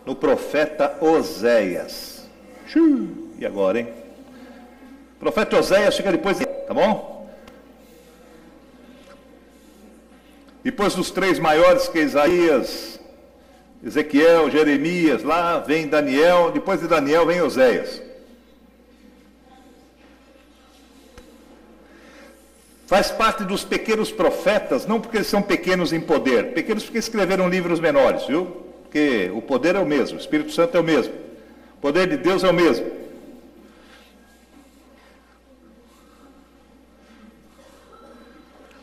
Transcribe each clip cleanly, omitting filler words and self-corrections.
no profeta Oséias. E agora, hein? O profeta Oséias chega depois, tá bom? Depois dos três maiores, que é Isaías, Ezequiel, Jeremias, lá vem Daniel, depois de Daniel vem Oséias. Faz parte dos pequenos profetas, não porque eles são pequenos em poder, pequenos porque escreveram livros menores, viu? Porque o poder é o mesmo, o Espírito Santo é o mesmo, o poder de Deus é o mesmo.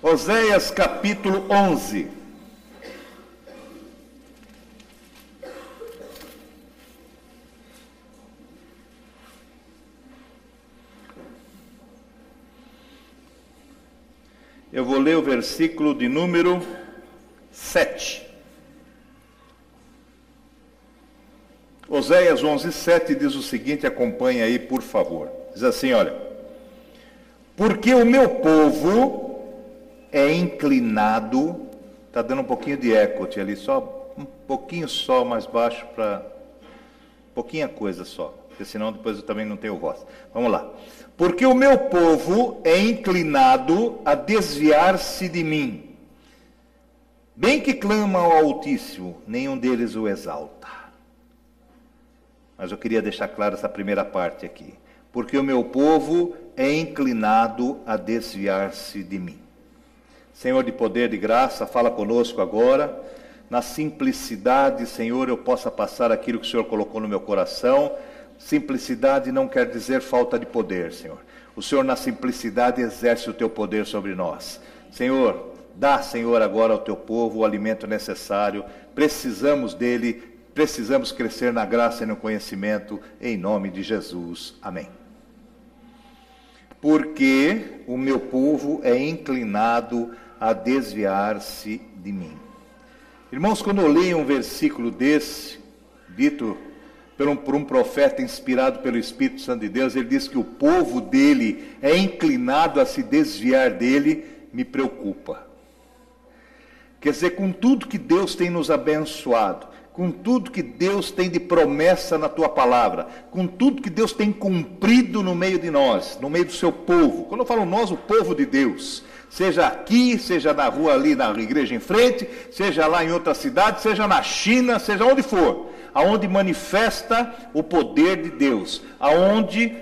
Oséias capítulo 11. Eu vou ler o versículo de número 7. Oséias 11, 7 diz o seguinte, acompanhe aí, por favor. Diz assim, olha: porque o meu povo é inclinado, está dando um pouquinho de eco ali, só um pouquinho só mais baixo, para pouquinha coisa só, porque senão depois eu também não tenho voz. Vamos lá. Porque o meu povo é inclinado a desviar-se de mim. Bem que clama ao Altíssimo, nenhum deles o exalta. Mas eu queria deixar claro essa primeira parte aqui. Porque o meu povo é inclinado a desviar-se de mim. Senhor de poder e de graça, fala conosco agora. Na simplicidade, Senhor, eu possa passar aquilo que o Senhor colocou no meu coração. Simplicidade não quer dizer falta de poder, Senhor. O Senhor, na simplicidade, exerce o teu poder sobre nós. Senhor, dá, Senhor, agora ao teu povo o alimento necessário. Precisamos dele, precisamos crescer na graça e no conhecimento, em nome de Jesus. Amém. Porque o meu povo é inclinado a desviar-se de mim. Irmãos, quando eu leio um versículo desse, dito por um profeta inspirado pelo Espírito Santo de Deus, ele diz que o povo dele é inclinado a se desviar dele, me preocupa. Quer dizer, com tudo que Deus tem nos abençoado, com tudo que Deus tem de promessa na tua palavra, com tudo que Deus tem cumprido no meio de nós, no meio do seu povo. Quando eu falo nós, o povo de Deus, seja aqui, seja na rua ali, na igreja em frente, seja lá em outra cidade, seja na China, seja onde for, aonde manifesta o poder de Deus, aonde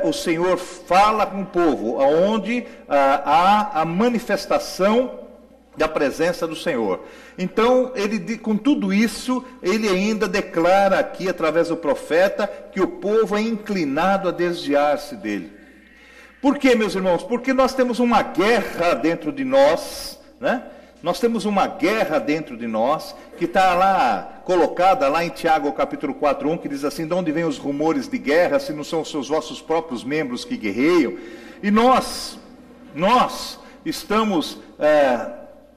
o Senhor fala com o povo, aonde há a manifestação da presença do Senhor. Então, com tudo isso, ele ainda declara aqui, através do profeta, que o povo é inclinado a desviar-se dele. Por quê, meus irmãos? Porque nós temos uma guerra dentro de nós, né? Nós temos uma guerra dentro de nós, que está lá, colocada lá em Tiago capítulo 4:1, que diz assim: de onde vêm os rumores de guerra, se não são os seus vossos próprios membros que guerreiam? E nós estamos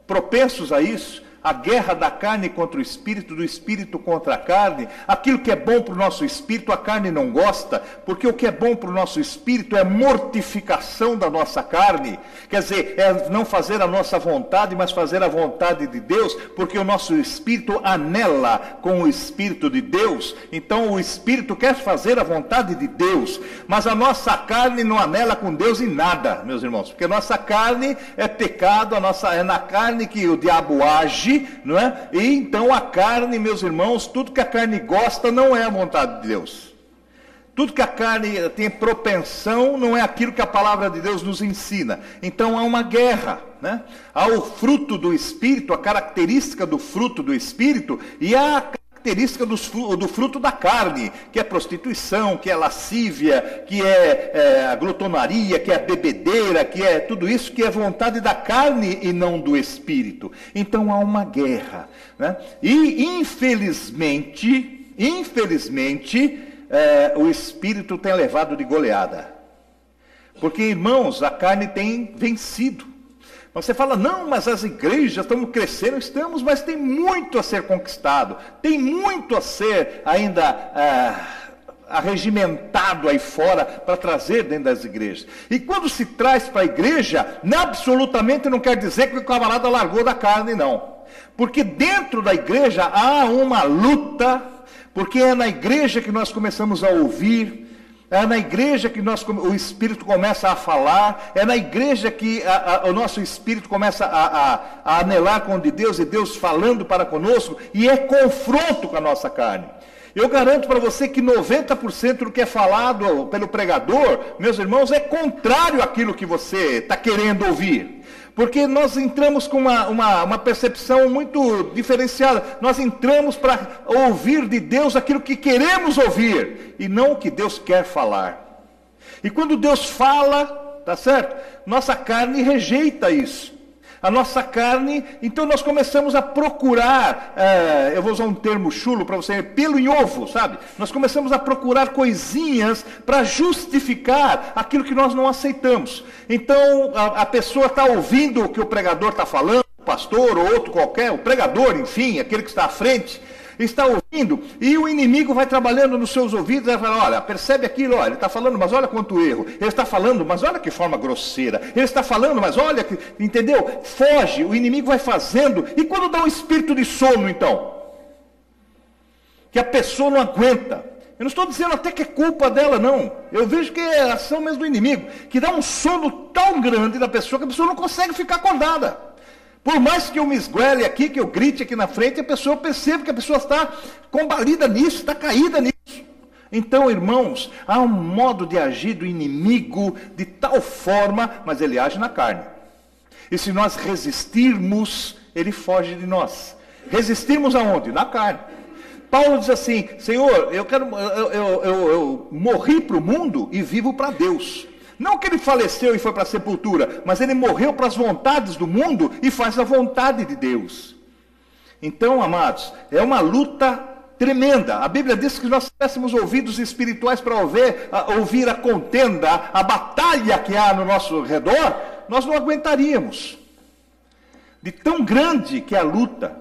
propensos a isso, a guerra da carne contra o espírito, do espírito contra a carne. Aquilo que é bom para o nosso espírito, a carne não gosta, porque o que é bom para o nosso espírito é mortificação da nossa carne. Quer dizer, é não fazer a nossa vontade, mas fazer a vontade de Deus, porque o nosso espírito anela com o espírito de Deus. Então o espírito quer fazer a vontade de Deus, mas a nossa carne não anela com Deus em nada, meus irmãos, porque a nossa carne é pecado, é na carne que o diabo age, não é? E então a carne, meus irmãos, tudo que a carne gosta não é a vontade de Deus. Tudo que a carne tem propensão não é aquilo que a palavra de Deus nos ensina. Então há uma guerra, né? Há o fruto do Espírito, a característica do fruto do Espírito, e há a característica do fruto da carne, que é prostituição, que é lascívia, que é a glutonaria, que é a bebedeira, que é tudo isso que é vontade da carne e não do Espírito. Então há uma guerra, né? E infelizmente, o Espírito tem levado de goleada. Porque, irmãos, a carne tem vencido. Você fala, não, mas as igrejas estamos crescendo, estamos, mas tem muito a ser conquistado, tem muito a ser ainda arregimentado aí fora para trazer dentro das igrejas. E quando se traz para a igreja, absolutamente não quer dizer que o camarada largou da carne, não. Porque dentro da igreja há uma luta Porque é na igreja que nós começamos a ouvir, é na igreja que o Espírito começa a falar, é na igreja que o nosso Espírito começa a anelar com o de Deus, e Deus falando para conosco, e é confronto com a nossa carne. Eu garanto para você que 90% do que é falado pelo pregador, meus irmãos, é contrário àquilo que você está querendo ouvir. Porque nós entramos com uma percepção muito diferenciada. Nós entramos para ouvir de Deus aquilo que queremos ouvir, e não o que Deus quer falar. E quando Deus fala, tá certo? Nossa carne rejeita isso. A nossa carne, então nós começamos a procurar, eu vou usar um termo chulo para você, pelo em ovo, sabe? Nós começamos a procurar coisinhas para justificar aquilo que nós não aceitamos. Então a pessoa está ouvindo o que o pregador está falando, o pastor ou outro qualquer, o pregador, enfim, aquele que está à frente, está ouvindo, e o inimigo vai trabalhando nos seus ouvidos, e vai falar, olha, percebe aquilo, olha, ele está falando, mas olha quanto erro, ele está falando, mas olha que forma grosseira, ele está falando, mas olha, entendeu? Foge, o inimigo vai fazendo, e quando dá um espírito de sono, então? Que a pessoa não aguenta. Eu não estou dizendo até que é culpa dela, não. Eu vejo que é ação mesmo do inimigo, que dá um sono tão grande da pessoa, que a pessoa não consegue ficar acordada. Por mais que eu me esguele aqui, que eu grite aqui na frente, a pessoa percebe que a pessoa está combalida nisso, está caída nisso. Então, irmãos, há um modo de agir do inimigo de tal forma, mas ele age na carne. E se nós resistirmos, ele foge de nós. Resistirmos aonde? Na carne. Paulo diz assim, Senhor, eu morri para o mundo e vivo para Deus. Não que ele faleceu e foi para a sepultura, mas ele morreu para as vontades do mundo e faz a vontade de Deus. Então, amados, é uma luta tremenda. A Bíblia diz que nós tivéssemos ouvidos espirituais para ouvir a contenda, a batalha que há no nosso redor, nós não aguentaríamos. De tão grande que é a luta.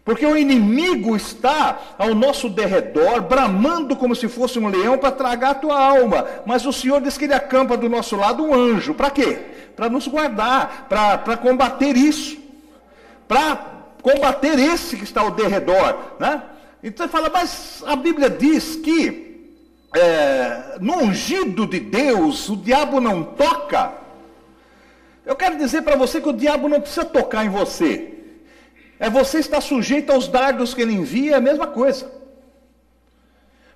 Porque o inimigo está ao nosso derredor, bramando como se fosse um leão para tragar a tua alma. Mas o Senhor diz que ele acampa do nosso lado um anjo. Para quê? Para nos guardar, para combater isso. Para combater esse que está ao derredor. Né? Então você fala, mas a Bíblia diz que no ungido de Deus o diabo não toca. Eu quero dizer para você que o diabo não precisa tocar em você. Você estar sujeito aos dardos que ele envia, é a mesma coisa.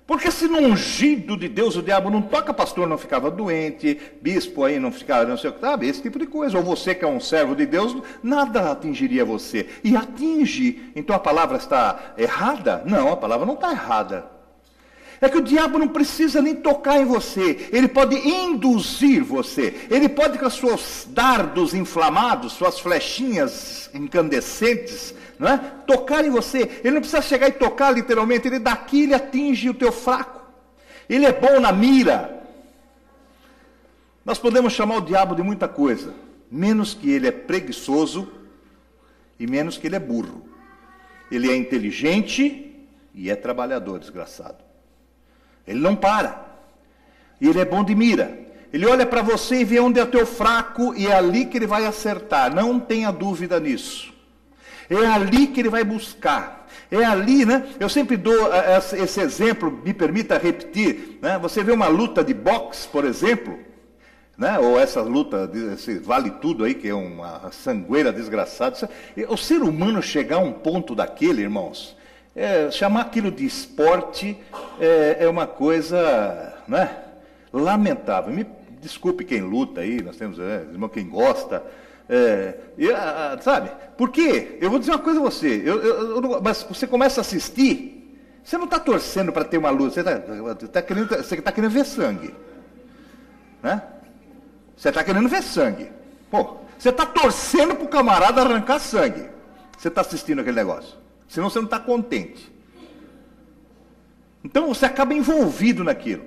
Porque se no ungido de Deus o diabo não toca, pastor não ficava doente, bispo aí não ficava, não sei o que, sabe, esse tipo de coisa. Ou você que é um servo de Deus, nada atingiria você. E atinge, então a palavra está errada? Não, a palavra não está errada. É que o diabo não precisa nem tocar em você, ele pode induzir você, ele pode com os seus dardos inflamados, suas flechinhas incandescentes, não é? Tocar em você. Ele não precisa chegar e tocar literalmente, ele daqui ele atinge o teu fraco, ele é bom na mira. Nós podemos chamar o diabo de muita coisa, menos que ele é preguiçoso e menos que ele é burro. Ele é inteligente e é trabalhador, desgraçado. Ele não para. E ele é bom de mira. Ele olha para você e vê onde é o teu fraco, e é ali que ele vai acertar. Não tenha dúvida nisso. É ali que ele vai buscar. É ali, né? Eu sempre dou esse exemplo, me permita repetir. Né? Você vê uma luta de boxe, por exemplo, né? Ou essa luta, esse vale tudo aí, que é uma sangueira desgraçada. O ser humano chegar a um ponto daquele, irmãos, chamar aquilo de esporte é uma coisa, né, lamentável. Me desculpe quem luta aí, nós temos irmão quem gosta, sabe? Por quê? Eu vou dizer uma coisa a você, mas você começa a assistir, você não está torcendo para ter uma luta, você está querendo ver sangue, né? Você está querendo ver sangue. Pô, você está torcendo para o camarada arrancar sangue. Você está assistindo aquele negócio. Senão você não está contente. Então você acaba envolvido naquilo.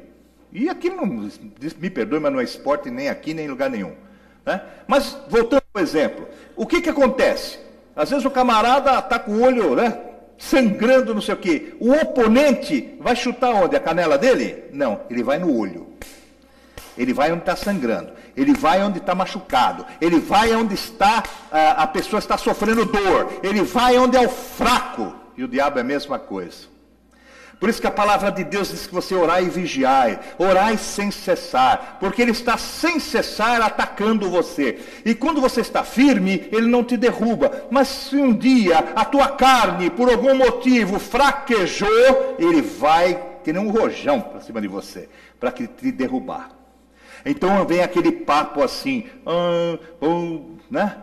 E aquilo, não, me perdoe, mas não é esporte nem aqui, nem em lugar nenhum. Né? Mas, voltando ao exemplo, o que acontece? Às vezes o camarada está com o olho, né, sangrando, não sei o quê. O oponente vai chutar onde? A canela dele? Não, ele vai no olho. Ele vai onde está sangrando. Ele vai onde está machucado. Ele vai onde está a pessoa está sofrendo dor. Ele vai onde é o fraco. E o diabo é a mesma coisa. Por isso que a palavra de Deus diz que você orai e vigiai, orai sem cessar, porque Ele está sem cessar atacando você. E quando você está firme, Ele não te derruba. Mas se um dia a tua carne, por algum motivo, fraquejou, Ele vai, que nem um rojão para cima de você, para te derrubar. Então vem aquele papo assim, né?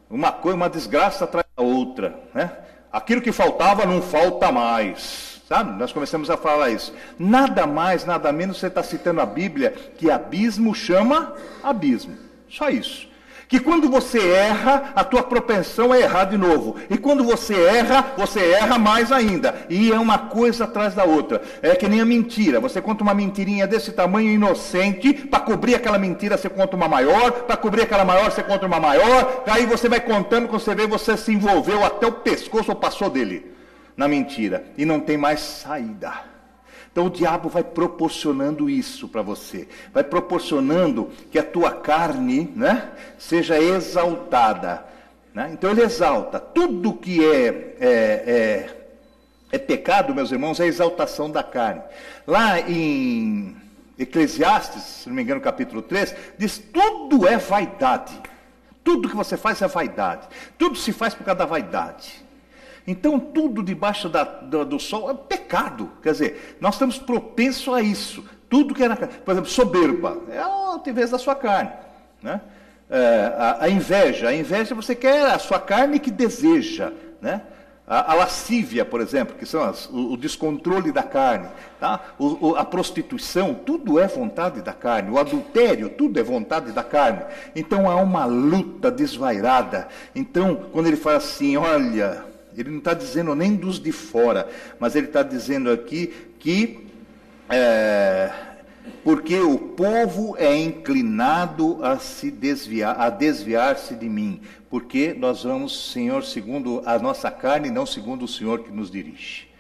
Uma desgraça atrás da outra, né? Aquilo que faltava não falta mais. Sabe? Nós começamos a falar isso. Nada mais, nada menos, você está citando a Bíblia, que abismo chama abismo. Só isso. Que quando você erra, a tua propensão é errar de novo. E quando você erra mais ainda. E é uma coisa atrás da outra. É que nem a mentira. Você conta uma mentirinha desse tamanho, inocente. Para cobrir aquela mentira, você conta uma maior. Para cobrir aquela maior, você conta uma maior. Aí você vai contando, quando você vê, você se envolveu até o pescoço ou passou dele na mentira, e não tem mais saída. Então o diabo vai proporcionando isso para você, vai proporcionando que a tua carne, né, seja exaltada, né? Então ele exalta, tudo que é pecado, meus irmãos, é a exaltação da carne. Lá em Eclesiastes, se não me engano, capítulo 3, diz, tudo é vaidade, tudo que você faz é vaidade, tudo se faz por causa da vaidade. Então, tudo debaixo do sol é pecado. Quer dizer, nós estamos propensos a isso. Tudo que é na carne. Por exemplo, soberba. É a altivez da sua carne. Né? A inveja você quer a sua carne que deseja. Né? A lascívia, por exemplo, que são o descontrole da carne. Tá? A prostituição, tudo é vontade da carne. O adultério, tudo é vontade da carne. Então, há uma luta desvairada. Então, quando ele fala assim, olha... Ele não está dizendo nem dos de fora, mas ele está dizendo aqui que porque o povo é inclinado a se desviar, a desviar-se de mim, porque nós vamos, Senhor, segundo a nossa carne, não segundo o Senhor que nos dirige.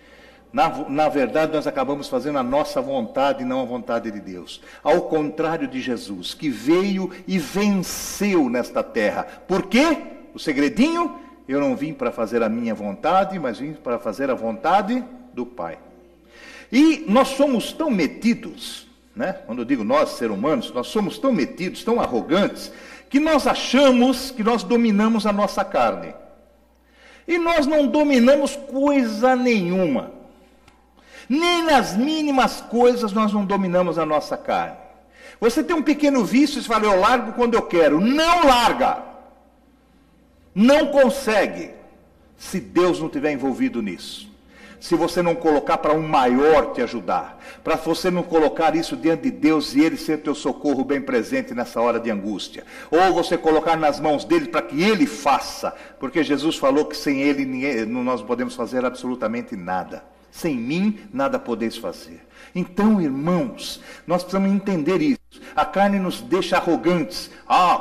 Na verdade, nós acabamos fazendo a nossa vontade e não a vontade de Deus. Ao contrário de Jesus, que veio e venceu nesta terra. Por quê? O segredinho? Eu não vim para fazer a minha vontade, mas vim para fazer a vontade do Pai. E nós somos tão metidos, né? Quando eu digo nós, seres humanos, nós somos tão metidos, tão arrogantes, que nós achamos que nós dominamos a nossa carne. E nós não dominamos coisa nenhuma. Nem nas mínimas coisas nós não dominamos a nossa carne. Você tem um pequeno vício e você fala, eu largo quando eu quero. Não larga. Não consegue, se Deus não estiver envolvido nisso. Se você não colocar para um maior te ajudar. Para você não colocar isso diante de Deus e Ele ser teu socorro bem presente nessa hora de angústia. Ou você colocar nas mãos dEle para que Ele faça. Porque Jesus falou que sem Ele nós não podemos fazer absolutamente nada. Sem mim nada podeis fazer. Então, irmãos, nós precisamos entender isso. A carne nos deixa arrogantes.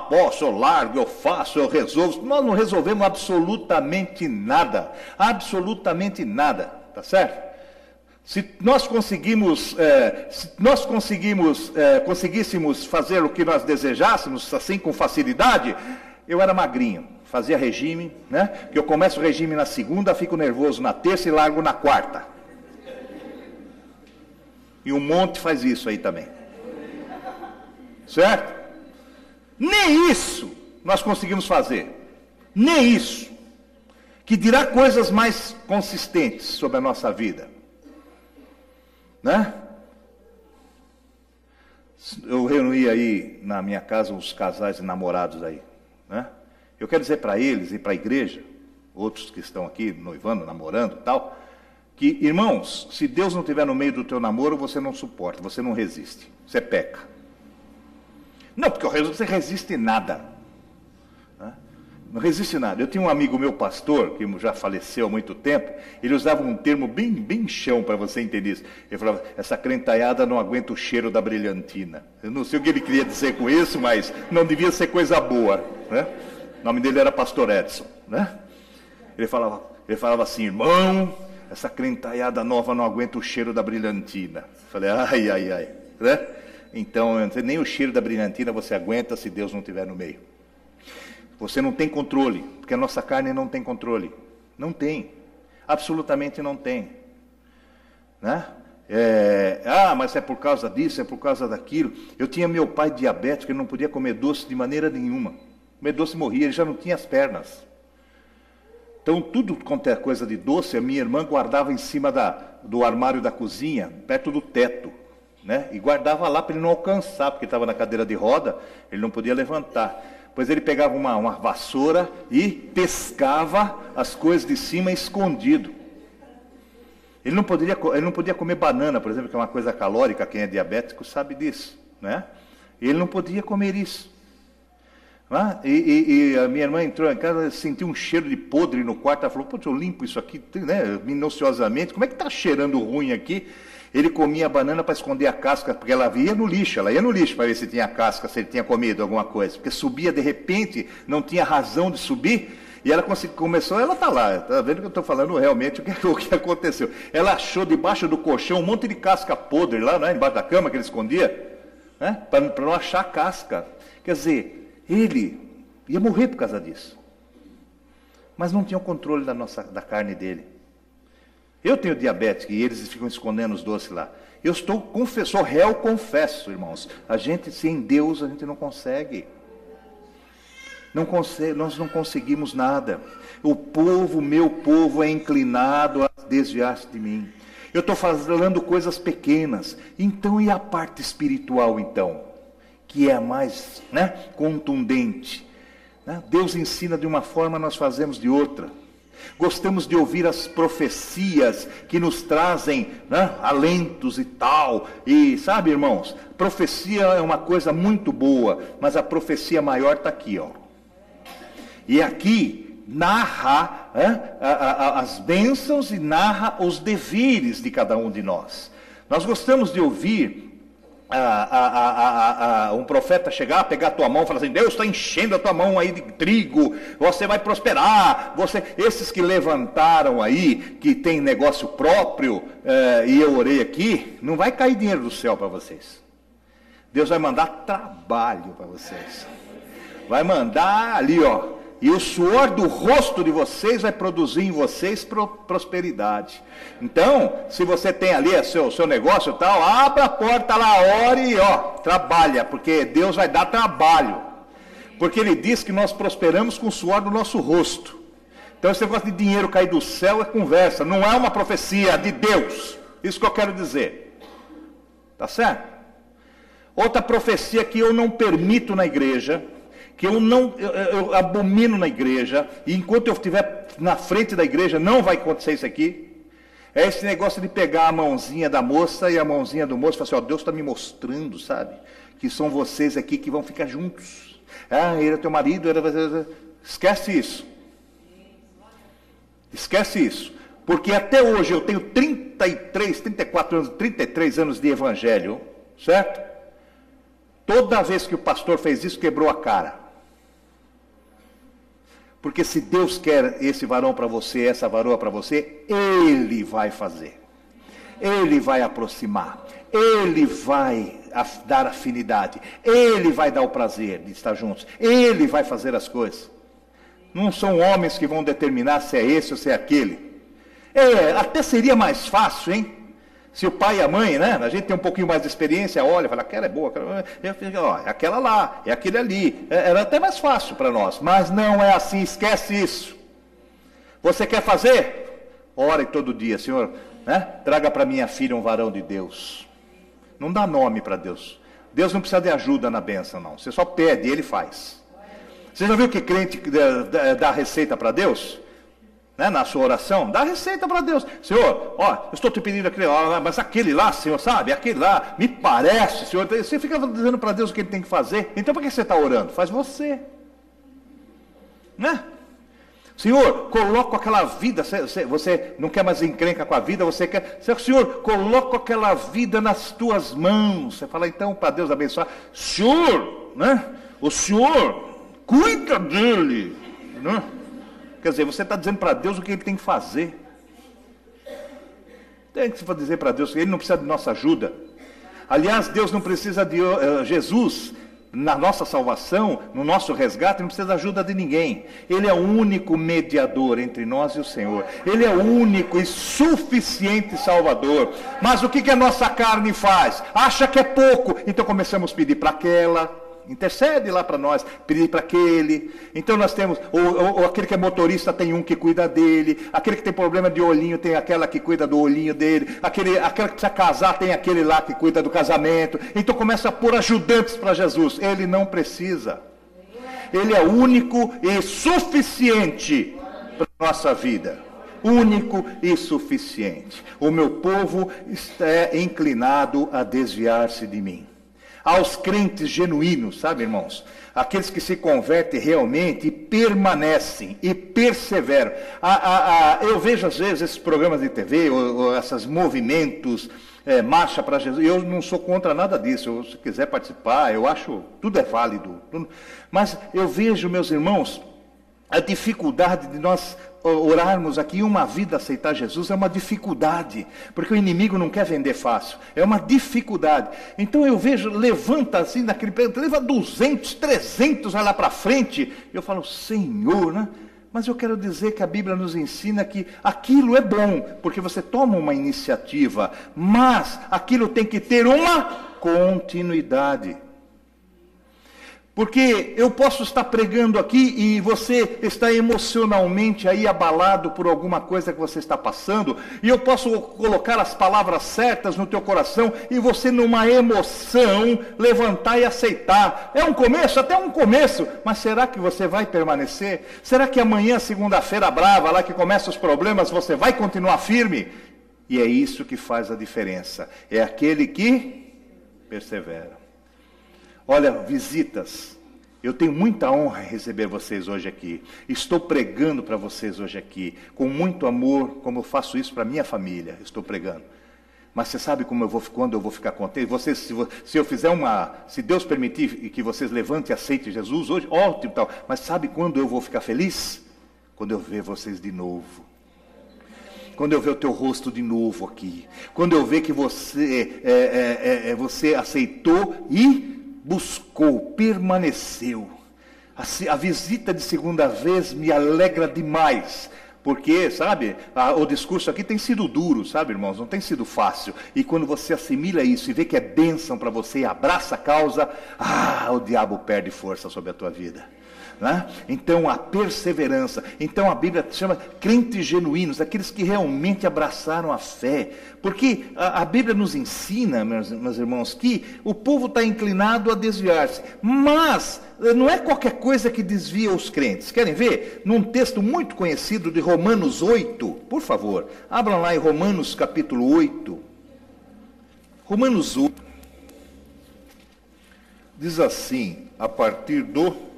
Posso, eu largo, eu faço, eu resolvo. Nós não resolvemos absolutamente nada. Absolutamente nada. Tá certo? Se nós conseguíssemos fazer o que nós desejássemos, assim com facilidade, eu era magrinho. Fazia regime, né? Que eu começo o regime na segunda, fico nervoso na terça e largo na quarta. E um monte faz isso aí também. Certo? Nem isso nós conseguimos fazer. Nem isso. Que dirá coisas mais consistentes sobre a nossa vida. Né? Eu reuni aí na minha casa uns casais de namorados aí. Né? Eu quero dizer para eles e para a igreja, outros que estão aqui noivando, namorando e tal, que, irmãos, se Deus não estiver no meio do teu namoro, você não suporta, você não resiste, você peca. Não, porque você resiste nada. Né? Não resiste nada. Eu tinha um amigo meu, pastor, que já faleceu há muito tempo, ele usava um termo bem chão para você entender isso. Ele falava, essa crentaiada não aguenta o cheiro da brilhantina. Eu não sei o que ele queria dizer com isso, mas não devia ser coisa boa. Né? O nome dele era pastor Edson. Né? Ele falava assim, irmão, essa crentaiada nova não aguenta o cheiro da brilhantina. Eu falei, ai. Né? Então, nem o cheiro da brilhantina você aguenta se Deus não estiver no meio. Você não tem controle, porque a nossa carne não tem controle. Não tem. Absolutamente não tem. Né? Mas é por causa disso, é por causa daquilo. Eu tinha meu pai diabético, ele não podia comer doce de maneira nenhuma. Comer doce morria, ele já não tinha as pernas. Então tudo quanto é coisa de doce, a minha irmã guardava em cima do armário da cozinha, perto do teto, né? E guardava lá para ele não alcançar, porque estava na cadeira de roda, ele não podia levantar. Pois ele pegava uma vassoura e pescava as coisas de cima escondido. Ele não podia comer banana, por exemplo, que é uma coisa calórica, quem é diabético sabe disso, né? Ele não podia comer isso. E a minha irmã entrou em casa, sentiu um cheiro de podre no quarto, ela falou, eu limpo isso aqui, né, minuciosamente, como é que está cheirando ruim aqui? Ele comia a banana para esconder a casca, porque ela ia no lixo para ver se tinha casca, se ele tinha comido alguma coisa, porque subia de repente, não tinha razão de subir, e ela começou, ela está lá, está vendo que eu estou falando realmente o que aconteceu. Ela achou debaixo do colchão um monte de casca podre lá, né, embaixo da cama que ele escondia, né, para não achar casca. Quer dizer, ele ia morrer por causa disso. Mas não tinha o controle da carne dele. Eu tenho diabetes e eles ficam escondendo os doces lá. Eu sou réu, confesso, irmãos. A gente, sem Deus, a gente não consegue. Nós não conseguimos nada. Meu povo é inclinado a desviar-se de mim. Eu estou falando coisas pequenas. Então, e a parte espiritual, então? Que é a mais, né, contundente. Né? Deus ensina de uma forma, nós fazemos de outra. Gostamos de ouvir as profecias que nos trazem, né, alentos e tal. E sabe, irmãos, profecia é uma coisa muito boa, mas a profecia maior está aqui, ó. E aqui narra as bênçãos e narra os deveres de cada um de nós. Nós gostamos de ouvir um profeta chegar, pegar a tua mão e falar assim, Deus está enchendo a tua mão aí de trigo, você vai prosperar, esses que levantaram aí, que tem negócio próprio, e eu orei aqui, não vai cair dinheiro do céu para vocês. Deus vai mandar trabalho para vocês, vai mandar ali, ó, e o suor do rosto de vocês vai produzir em vocês prosperidade. Então, se você tem ali seu negócio e tal, abra a porta lá, ore e ó, trabalha, porque Deus vai dar trabalho. Porque Ele diz que nós prosperamos com o suor do nosso rosto. Então esse negócio de dinheiro cair do céu é conversa, não é uma profecia de Deus. Isso que eu quero dizer. Tá certo? Outra profecia que eu não permito na igreja, que eu abomino na igreja, e enquanto eu estiver na frente da igreja, não vai acontecer isso aqui, é esse negócio de pegar a mãozinha da moça e a mãozinha do moço e falar assim, ó, Deus está me mostrando, sabe, que são vocês aqui que vão ficar juntos. Ele é teu marido, esquece isso. Esquece isso. Porque até hoje eu tenho 34 anos, 33 anos de evangelho, certo? Toda vez que o pastor fez isso, quebrou a cara. Porque se Deus quer esse varão para você, essa varoa para você, Ele vai fazer. Ele vai aproximar. Ele vai dar afinidade. Ele vai dar o prazer de estar juntos. Ele vai fazer as coisas. Não são homens que vão determinar se é esse ou se é aquele. Até seria mais fácil, hein? Se o pai e a mãe, né? A gente tem um pouquinho mais de experiência, olha, fala, aquela é boa, é aquela lá, é aquele ali. Era até mais fácil para nós, mas não é assim, esquece isso. Você quer fazer? Ore todo dia, Senhor, né? Traga para minha filha um varão de Deus. Não dá nome para Deus. Deus não precisa de ajuda na bênção, não. Você só pede, Ele faz. Você já viu que crente dá receita para Deus? Né, na sua oração, dá receita para Deus. Senhor, ó, eu estou te pedindo aquele lá, mas aquele lá, Senhor, sabe, aquele lá, me parece, Senhor, você fica dizendo para Deus o que Ele tem que fazer, então por que você está orando? Faz você, né? Senhor, coloca aquela vida, você não quer mais encrenca com a vida, você quer, Senhor, coloca aquela vida nas tuas mãos, você fala então para Deus abençoar, Senhor, né, o Senhor, cuida dele, né? Quer dizer, você está dizendo para Deus o que Ele tem que fazer. Tem que dizer para Deus que Ele não precisa de nossa ajuda. Aliás, Deus não precisa de Jesus na nossa salvação, no nosso resgate, não precisa da ajuda de ninguém. Ele é o único mediador entre nós e o Senhor. Ele é o único e suficiente Salvador. Mas o que a nossa carne faz? Acha que é pouco. Então começamos a pedir para aquela, intercede lá para nós, pedir para aquele. Então nós temos, ou aquele que é motorista tem um que cuida dele, aquele que tem problema de olhinho tem aquela que cuida do olhinho dele, aquela que precisa casar tem aquele lá que cuida do casamento. Então começa a pôr ajudantes para Jesus. Ele não precisa. Ele é único e suficiente para a nossa vida. Único e suficiente. O meu povo está inclinado a desviar-se de mim. Aos crentes genuínos, sabe, irmãos? Aqueles que se convertem realmente e permanecem e perseveram. Eu vejo às vezes esses programas de TV, ou esses movimentos, marcha para Jesus. Eu não sou contra nada disso. Se quiser participar, eu acho tudo é válido. Mas eu vejo, meus irmãos, a dificuldade de nós orarmos aqui, uma vida aceitar Jesus é uma dificuldade, porque o inimigo não quer vender fácil, é uma dificuldade. Então eu vejo, levanta assim, naquele leva 200, 300, vai lá para frente, eu falo, Senhor, né? Mas eu quero dizer que a Bíblia nos ensina que aquilo é bom, porque você toma uma iniciativa, mas aquilo tem que ter uma continuidade. Porque eu posso estar pregando aqui e você está emocionalmente aí abalado por alguma coisa que você está passando, e eu posso colocar as palavras certas no teu coração e você numa emoção levantar e aceitar. É um começo, até um começo, mas será que você vai permanecer? Será que amanhã, segunda-feira brava, lá que começam os problemas, você vai continuar firme? E é isso que faz a diferença, é aquele que persevera. Olha, visitas, eu tenho muita honra em receber vocês hoje aqui. Estou pregando para vocês hoje aqui, com muito amor, como eu faço isso para minha família, estou pregando. Mas você sabe quando eu vou ficar contente? Se eu fizer se Deus permitir que vocês levantem e aceitem Jesus hoje, ótimo tal. Mas sabe quando eu vou ficar feliz? Quando eu ver vocês de novo. Quando eu ver o teu rosto de novo aqui. Quando eu ver que você aceitou e buscou, permaneceu. A visita de segunda vez me alegra demais, porque, sabe, o discurso aqui tem sido duro, sabe, irmãos, não tem sido fácil. E quando você assimila isso e vê que é bênção para você e abraça a causa, o diabo perde força sobre a tua vida. Né? Então a perseverança, então a Bíblia chama crentes genuínos, aqueles que realmente abraçaram a fé, porque a Bíblia nos ensina, meus irmãos, que o povo está inclinado a desviar-se, mas não é qualquer coisa que desvia os crentes. Querem ver? Num texto muito conhecido de Romanos 8, por favor, abram lá em Romanos capítulo 8, Romanos 8, diz assim, a partir do...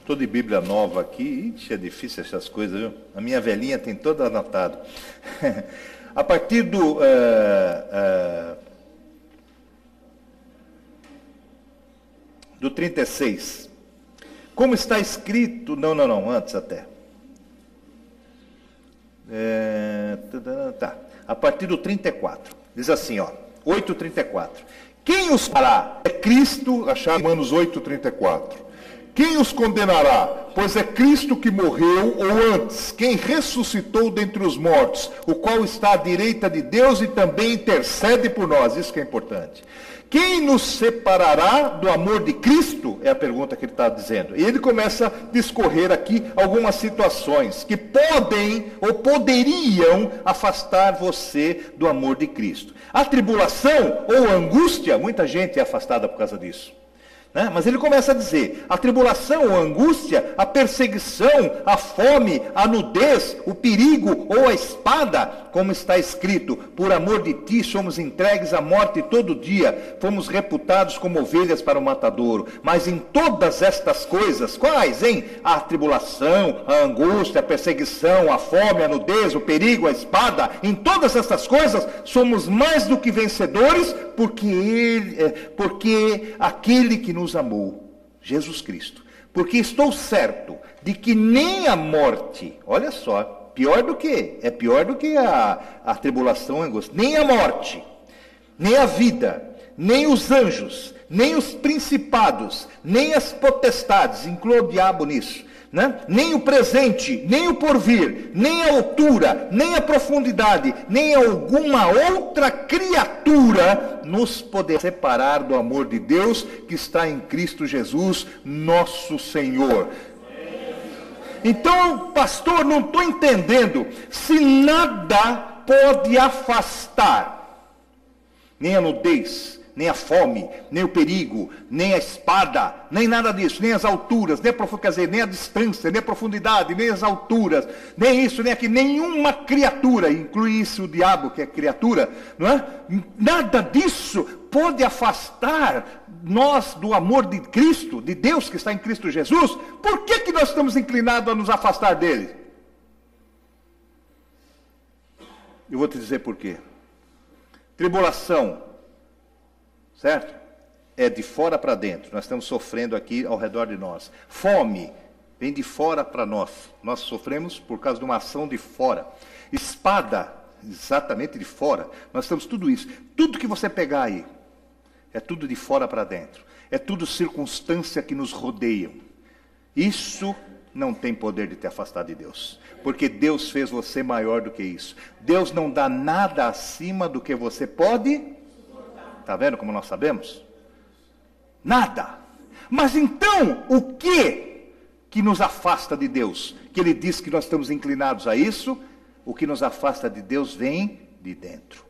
Estou de Bíblia nova aqui, é difícil essas coisas, viu? A minha velhinha tem toda anotado. A partir do 36. Como está escrito... Não, antes até. A partir do 34. Diz assim, 8:34. Quem os fará? É Cristo, achar Romanos 8:34. Quem os condenará? Pois é Cristo que morreu, ou antes, quem ressuscitou dentre os mortos, o qual está à direita de Deus e também intercede por nós. Isso que é importante. Quem nos separará do amor de Cristo? É a pergunta que ele está dizendo. E ele começa a discorrer aqui algumas situações que podem ou poderiam afastar você do amor de Cristo. A tribulação ou a angústia, muita gente é afastada por causa disso. Né? Mas ele começa a dizer, a tribulação ou a angústia, a perseguição, a fome, a nudez, o perigo ou a espada, como está escrito, por amor de ti somos entregues à morte todo dia, fomos reputados como ovelhas para o matadouro. Mas em todas estas coisas, quais, hein? A tribulação, a angústia, a perseguição, a fome, a nudez, o perigo, a espada, em todas estas coisas somos mais do que vencedores, porque aquele que nos amou, Jesus Cristo, porque estou certo de que nem a morte, olha só, pior do que a tribulação, a angústia, nem a morte, nem a vida, nem os anjos, nem os principados, nem as potestades, inclua o diabo nisso, né? Nem o presente, nem o porvir, nem a altura, nem a profundidade, nem alguma outra criatura nos poderá separar do amor de Deus que está em Cristo Jesus, nosso Senhor. Então, pastor, não estou entendendo. Se nada pode afastar, nem a nudez, nem a fome, nem o perigo, nem a espada, nem nada disso, nem as alturas, nem a profundidade, quer dizer, nem a distância, nem a profundidade, nem as alturas, nem isso, nem aquilo, nenhuma criatura, inclui isso o diabo, que é criatura, não é? Nada disso pode afastar nós do amor de Cristo, de Deus que está em Cristo Jesus. Por que nós estamos inclinados a nos afastar dele? Eu vou te dizer por quê. Tribulação, certo? É de fora para dentro. Nós estamos sofrendo aqui ao redor de nós. Fome vem de fora para nós. Nós sofremos por causa de uma ação de fora. Espada, exatamente de fora. Nós temos tudo isso. Tudo que você pegar aí, é tudo de fora para dentro. É tudo circunstância que nos rodeiam. Isso não tem poder de te afastar de Deus. Porque Deus fez você maior do que isso. Deus não dá nada acima do que você pode. Está vendo como nós sabemos? Nada. Mas então, o que nos afasta de Deus? Que Ele diz que nós estamos inclinados a isso. O que nos afasta de Deus vem de dentro.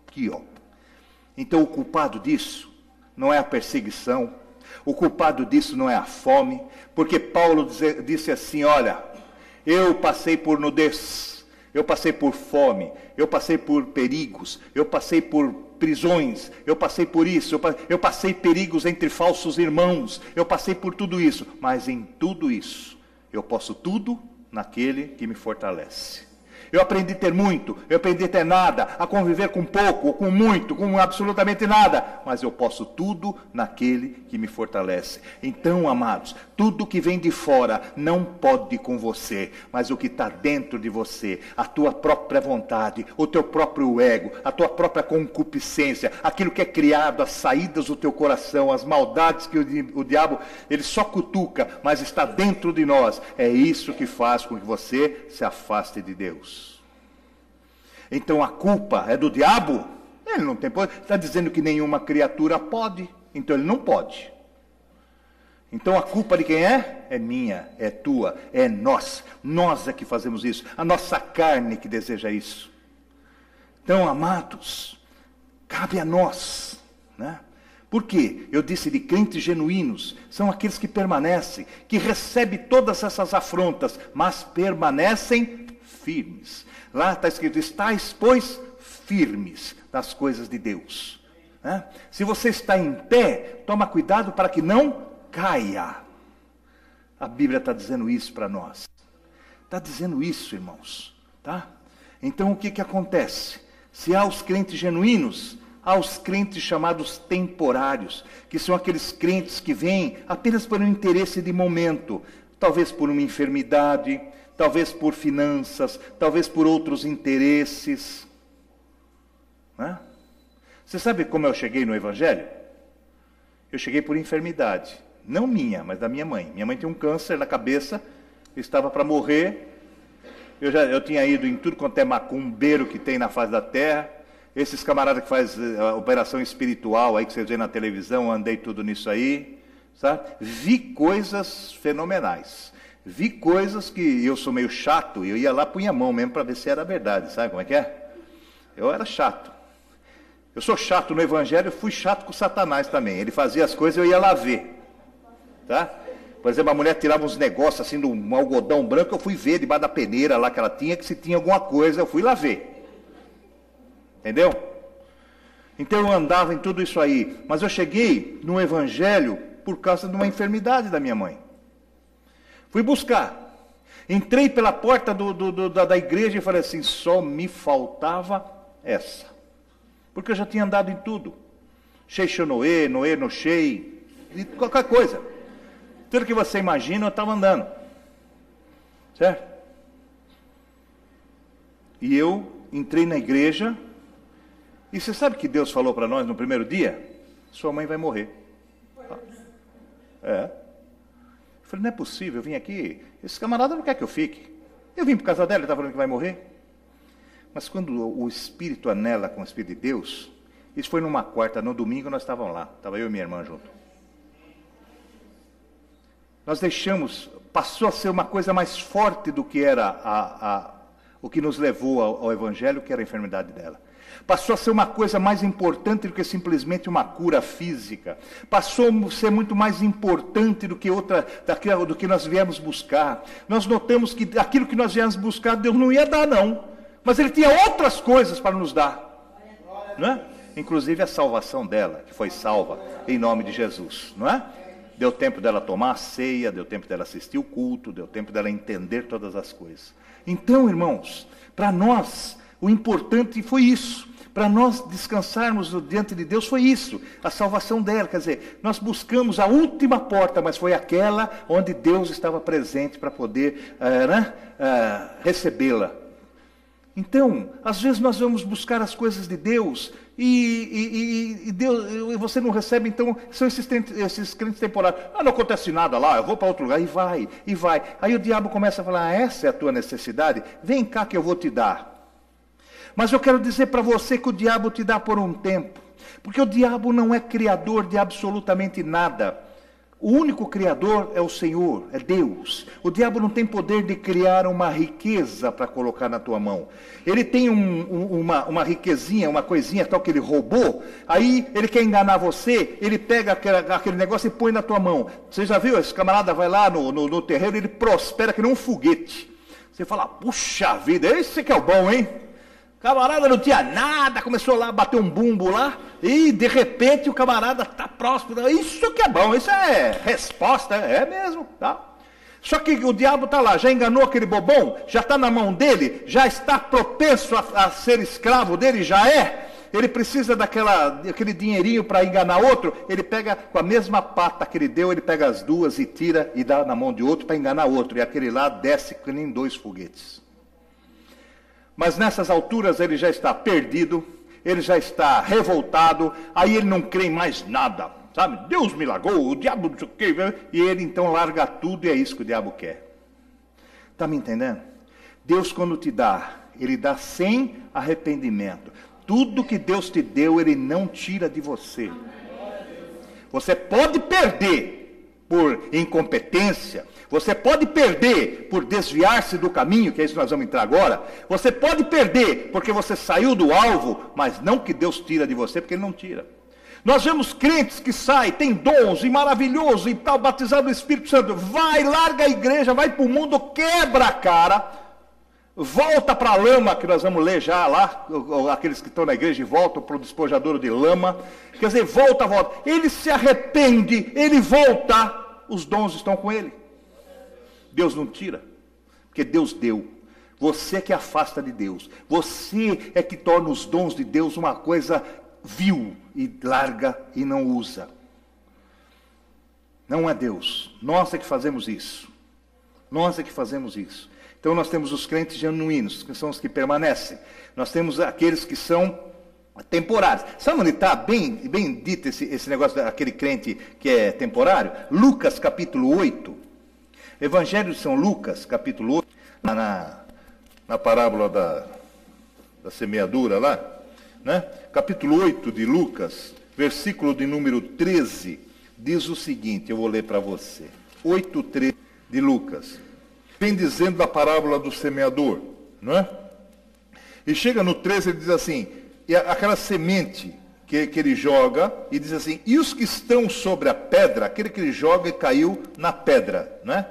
Aqui, ó. Então, o culpado disso não é a perseguição. O culpado disso não é a fome. Porque Paulo disse assim, olha, eu passei por nudez, eu passei por fome, eu passei por perigos, eu passei por prisões, eu passei por isso, eu passei perigos entre falsos irmãos, eu passei por tudo isso, mas em tudo isso, eu posso tudo naquele que me fortalece. Eu aprendi a ter muito, eu aprendi a ter nada, a conviver com pouco, ou com muito, com absolutamente nada. Mas eu posso tudo naquele que me fortalece. Então, amados, tudo que vem de fora não pode com você. Mas o que está dentro de você, a tua própria vontade, o teu próprio ego, a tua própria concupiscência, aquilo que é criado, as saídas do teu coração, as maldades que o diabo, ele só cutuca, mas está dentro de nós. É isso que faz com que você se afaste de Deus. Então a culpa é do diabo? Ele não tem poder. Está dizendo que nenhuma criatura pode. Então ele não pode. Então a culpa de quem é? É minha, é tua, é nós. Nós é que fazemos isso. A nossa carne que deseja isso. Então, amados, cabe a nós, né? Por quê? Eu disse de crentes genuínos. São aqueles que permanecem, que recebem todas essas afrontas, mas permanecem firmes. Lá está escrito, estáis, pois, firmes nas coisas de Deus. Né? Se você está em pé, toma cuidado para que não caia. A Bíblia está dizendo isso para nós. Está dizendo isso, irmãos. Tá? Então o que acontece? Se há os crentes genuínos, há os crentes chamados temporários, que são aqueles crentes que vêm apenas por um interesse de momento, talvez por uma enfermidade, talvez por finanças, talvez por outros interesses. Né? Você sabe como eu cheguei no Evangelho? Eu cheguei por enfermidade. Não minha, mas da minha mãe. Minha mãe tem um câncer na cabeça, estava para morrer. Eu tinha ido em tudo quanto é macumbeiro que tem na face da terra. Esses camaradas que fazem a operação espiritual aí que você vê na televisão, andei tudo nisso aí. Sabe? Vi coisas fenomenais. Vi coisas que eu sou meio chato, eu ia lá, punha a mão mesmo para ver se era verdade, sabe como é que é? Eu era chato. Eu sou chato no Evangelho, eu fui chato com Satanás também. Ele fazia as coisas, eu ia lá ver. Tá? Por exemplo, a mulher tirava uns negócios assim, de um algodão branco, eu fui ver debaixo da peneira lá que ela tinha, que se tinha alguma coisa, eu fui lá ver. Entendeu? Então eu andava em tudo isso aí. Mas eu cheguei no Evangelho por causa de uma enfermidade da minha mãe. Fui buscar. Entrei pela porta da igreja e falei assim, só me faltava essa. Porque eu já tinha andado em tudo. Noé no Shei, qualquer coisa. Tudo que você imagina, eu estava andando. Certo? E eu entrei na igreja. E você sabe que Deus falou para nós no primeiro dia? sua mãe vai morrer. É. Eu falei, não é possível, eu vim aqui, esse camarada não quer que eu fique. Eu vim por causa dela, ele está falando que vai morrer. Mas quando o Espírito anela com o Espírito de Deus, isso foi numa quarta, no domingo nós estávamos lá, estava eu e minha irmã junto. Nós deixamos, passou a ser uma coisa mais forte do que era o que nos levou ao Evangelho, que era a enfermidade dela. Passou a ser uma coisa mais importante do que simplesmente uma cura física. Passou a ser muito mais importante do que do que nós viemos buscar. Nós notamos que aquilo que nós viemos buscar, Deus não ia dar, não. Mas Ele tinha outras coisas para nos dar. Não é? Inclusive a salvação dela, que foi salva em nome de Jesus. Não é? Deu tempo dela tomar a ceia, deu tempo dela assistir o culto, deu tempo dela entender todas as coisas. Então, irmãos, para nós, o importante foi isso. Para nós descansarmos diante de Deus foi isso, a salvação dela. Quer dizer, nós buscamos a última porta, mas foi aquela onde Deus estava presente para poder recebê-la. Então, às vezes nós vamos buscar as coisas de Deus e Deus, você não recebe, então são esses crentes temporários. Não acontece nada lá, eu vou para outro lugar, e vai. Aí o diabo começa a falar, essa é a tua necessidade? Vem cá que eu vou te dar. Mas eu quero dizer para você que o diabo te dá por um tempo, porque o diabo não é criador de absolutamente nada. O único criador é o Senhor, é Deus. O diabo não tem poder de criar uma riqueza para colocar na tua mão. Ele tem uma riquezinha, uma coisinha tal que ele roubou, aí ele quer enganar você, ele pega aquele negócio e põe na tua mão. Você já viu, esse camarada vai lá no terreiro, ele prospera que nem um foguete. Você fala, puxa vida, esse que é o bom, hein? Camarada não tinha nada, começou lá a bater um bumbo lá, e de repente o camarada está próspero. Isso que é bom, isso é resposta, é mesmo, tá? Só que o diabo está lá, já enganou aquele bobão, já está na mão dele, já está propenso a ser escravo dele, já é. Ele precisa daquele dinheirinho para enganar outro, ele pega com a mesma pata que ele deu, ele pega as duas e tira e dá na mão de outro para enganar outro, e aquele lá desce que nem 2 foguetes. Mas nessas alturas ele já está perdido, ele já está revoltado, aí ele não crê em mais nada, sabe? Deus me largou, o diabo não sei o quê, e ele então larga tudo e é isso que o diabo quer. Está me entendendo? Deus quando te dá, Ele dá sem arrependimento. Tudo que Deus te deu, Ele não tira de você. Você pode perder por incompetência, você pode perder por desviar-se do caminho, que é isso que nós vamos entrar agora. Você pode perder porque você saiu do alvo, mas não que Deus tira de você, porque Ele não tira. Nós vemos crentes que saem, tem dons, e maravilhoso, e tal, batizado no Espírito Santo. Vai, larga a igreja, vai para o mundo, quebra a cara, volta para a lama, que nós vamos ler já lá, aqueles que estão na igreja e voltam para o despojadouro de lama. Quer dizer, volta. Ele se arrepende, ele volta, os dons estão com ele. Deus não tira, porque Deus deu. Você que afasta de Deus. Você é que torna os dons de Deus uma coisa vil e larga e não usa. Não é Deus. Nós é que fazemos isso. Nós é que fazemos isso. Então nós temos os crentes genuínos, que são os que permanecem. Nós temos aqueles que são temporários. Sabe onde está bem dito esse negócio daquele crente que é temporário? Lucas capítulo 8. Evangelho de São Lucas, capítulo 8, na parábola da semeadura lá, né? Capítulo 8 de Lucas, versículo de número 13, diz o seguinte, eu vou ler para você. 8:13 de Lucas. Vem dizendo da parábola do semeador, não é? E chega no 13, ele diz assim, e aquela semente que ele joga, e diz assim, e os que estão sobre a pedra, aquele que ele joga e caiu na pedra, não é?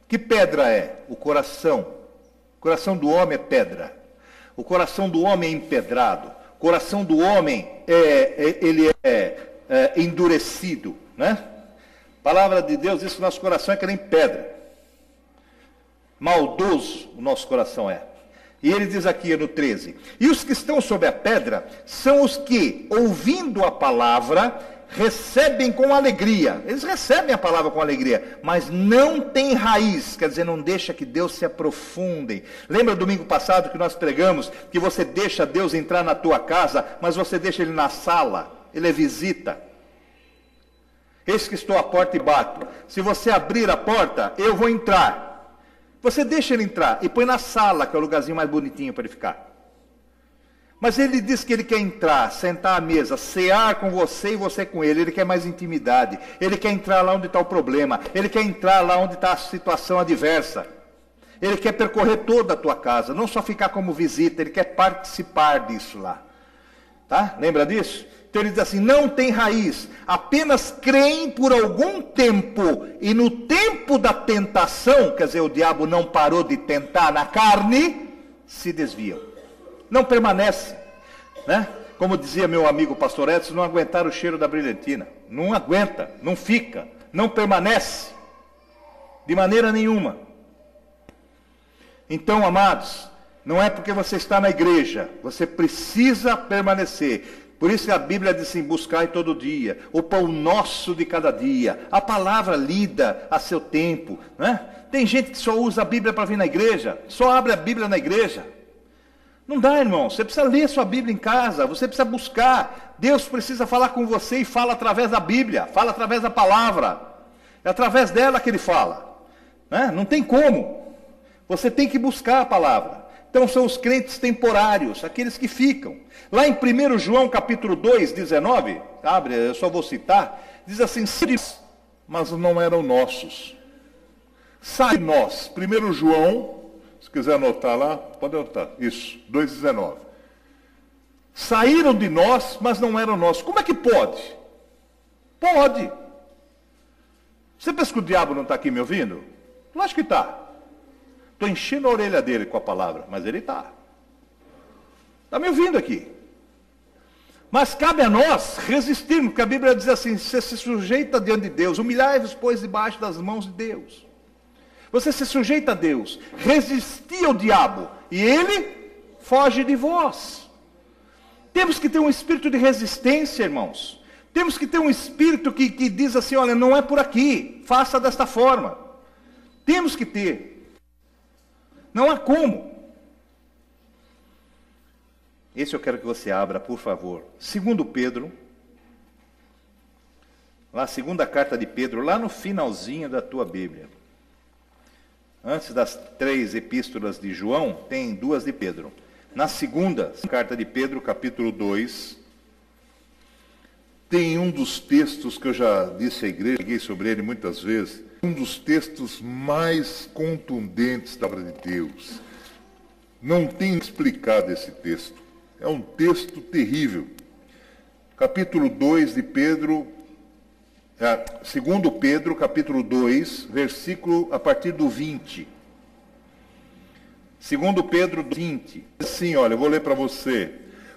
Que pedra é? O coração. O coração do homem é pedra. O coração do homem é empedrado. O coração do homem ele é endurecido, né? A palavra de Deus diz que o nosso coração é que nem pedra. Maldoso o nosso coração é. E ele diz aqui no 13, e os que estão sobre a pedra são os que, ouvindo a palavra, recebem com alegria. Eles recebem a palavra com alegria, mas não tem raiz, quer dizer, não deixa que Deus se aprofunde. Lembra domingo passado que nós pregamos que você deixa Deus entrar na tua casa, mas você deixa Ele na sala, Ele é visita. Eis que estou à porta e bato. Se você abrir a porta, eu vou entrar. Você deixa ele entrar e põe na sala, que é o lugarzinho mais bonitinho para ele ficar. Mas ele diz que ele quer entrar, sentar à mesa, cear com você e você com ele. Ele quer mais intimidade. Ele quer entrar lá onde está o problema. Ele quer entrar lá onde está a situação adversa. Ele quer percorrer toda a tua casa, não só ficar como visita, ele quer participar disso lá. Tá? Lembra disso? Então ele diz assim, não tem raiz, apenas creem por algum tempo, e no tempo da tentação, quer dizer, o diabo não parou de tentar na carne, se desviam. Não permanece, né? Como dizia meu amigo pastor Edson, não aguentar o cheiro da brilhantina. Não aguenta, não fica, não permanece, de maneira nenhuma. Então, amados, não é porque você está na igreja, você precisa permanecer. Por isso que a Bíblia diz assim, buscai todo dia, o pão nosso de cada dia, a palavra lida a seu tempo, né? Tem gente que só usa a Bíblia para vir na igreja, só abre a Bíblia na igreja. Não dá, irmão, você precisa ler sua Bíblia em casa, você precisa buscar. Deus precisa falar com você e fala através da Bíblia, fala através da palavra. É através dela que ele fala, né? Não tem como. Você tem que buscar a palavra. Então são os crentes temporários, aqueles que ficam. Lá em 1 João capítulo 2, 19, abre, eu só vou citar, diz assim, mas não eram nossos. Sai nós, 1 João, se quiser anotar lá, pode anotar, isso, 2,19. Saíram de nós, mas não eram nossos. Como é que pode? Pode. Você pensa que o diabo não está aqui me ouvindo? Lógico que está. Estou enchendo a orelha dele com a palavra, mas ele está. Está me ouvindo aqui. Mas cabe a nós resistirmos, porque a Bíblia diz assim, você se sujeita diante de Deus, humilhai-vos, pois, debaixo das mãos de Deus. Você se sujeita a Deus, resistir ao diabo, e ele foge de vós. Temos que ter um espírito de resistência, irmãos. Temos que ter um espírito que diz assim, olha, não é por aqui, faça desta forma. Temos que ter. Não há como. Esse eu quero que você abra, por favor. 2 Pedro. Lá, a segunda carta de Pedro, lá no finalzinho da tua Bíblia. Antes das 3 epístolas de João, tem 2 de Pedro. Na segunda carta de Pedro, capítulo 2, tem um dos textos que eu já disse à igreja, liguei sobre ele muitas vezes, um dos textos mais contundentes da palavra de Deus. Não tem explicado esse texto. É um texto terrível. Capítulo 2 de Pedro, 2 Pedro, capítulo 2, versículo a partir do 20. 2 Pedro 20. Assim, olha, eu vou ler para você.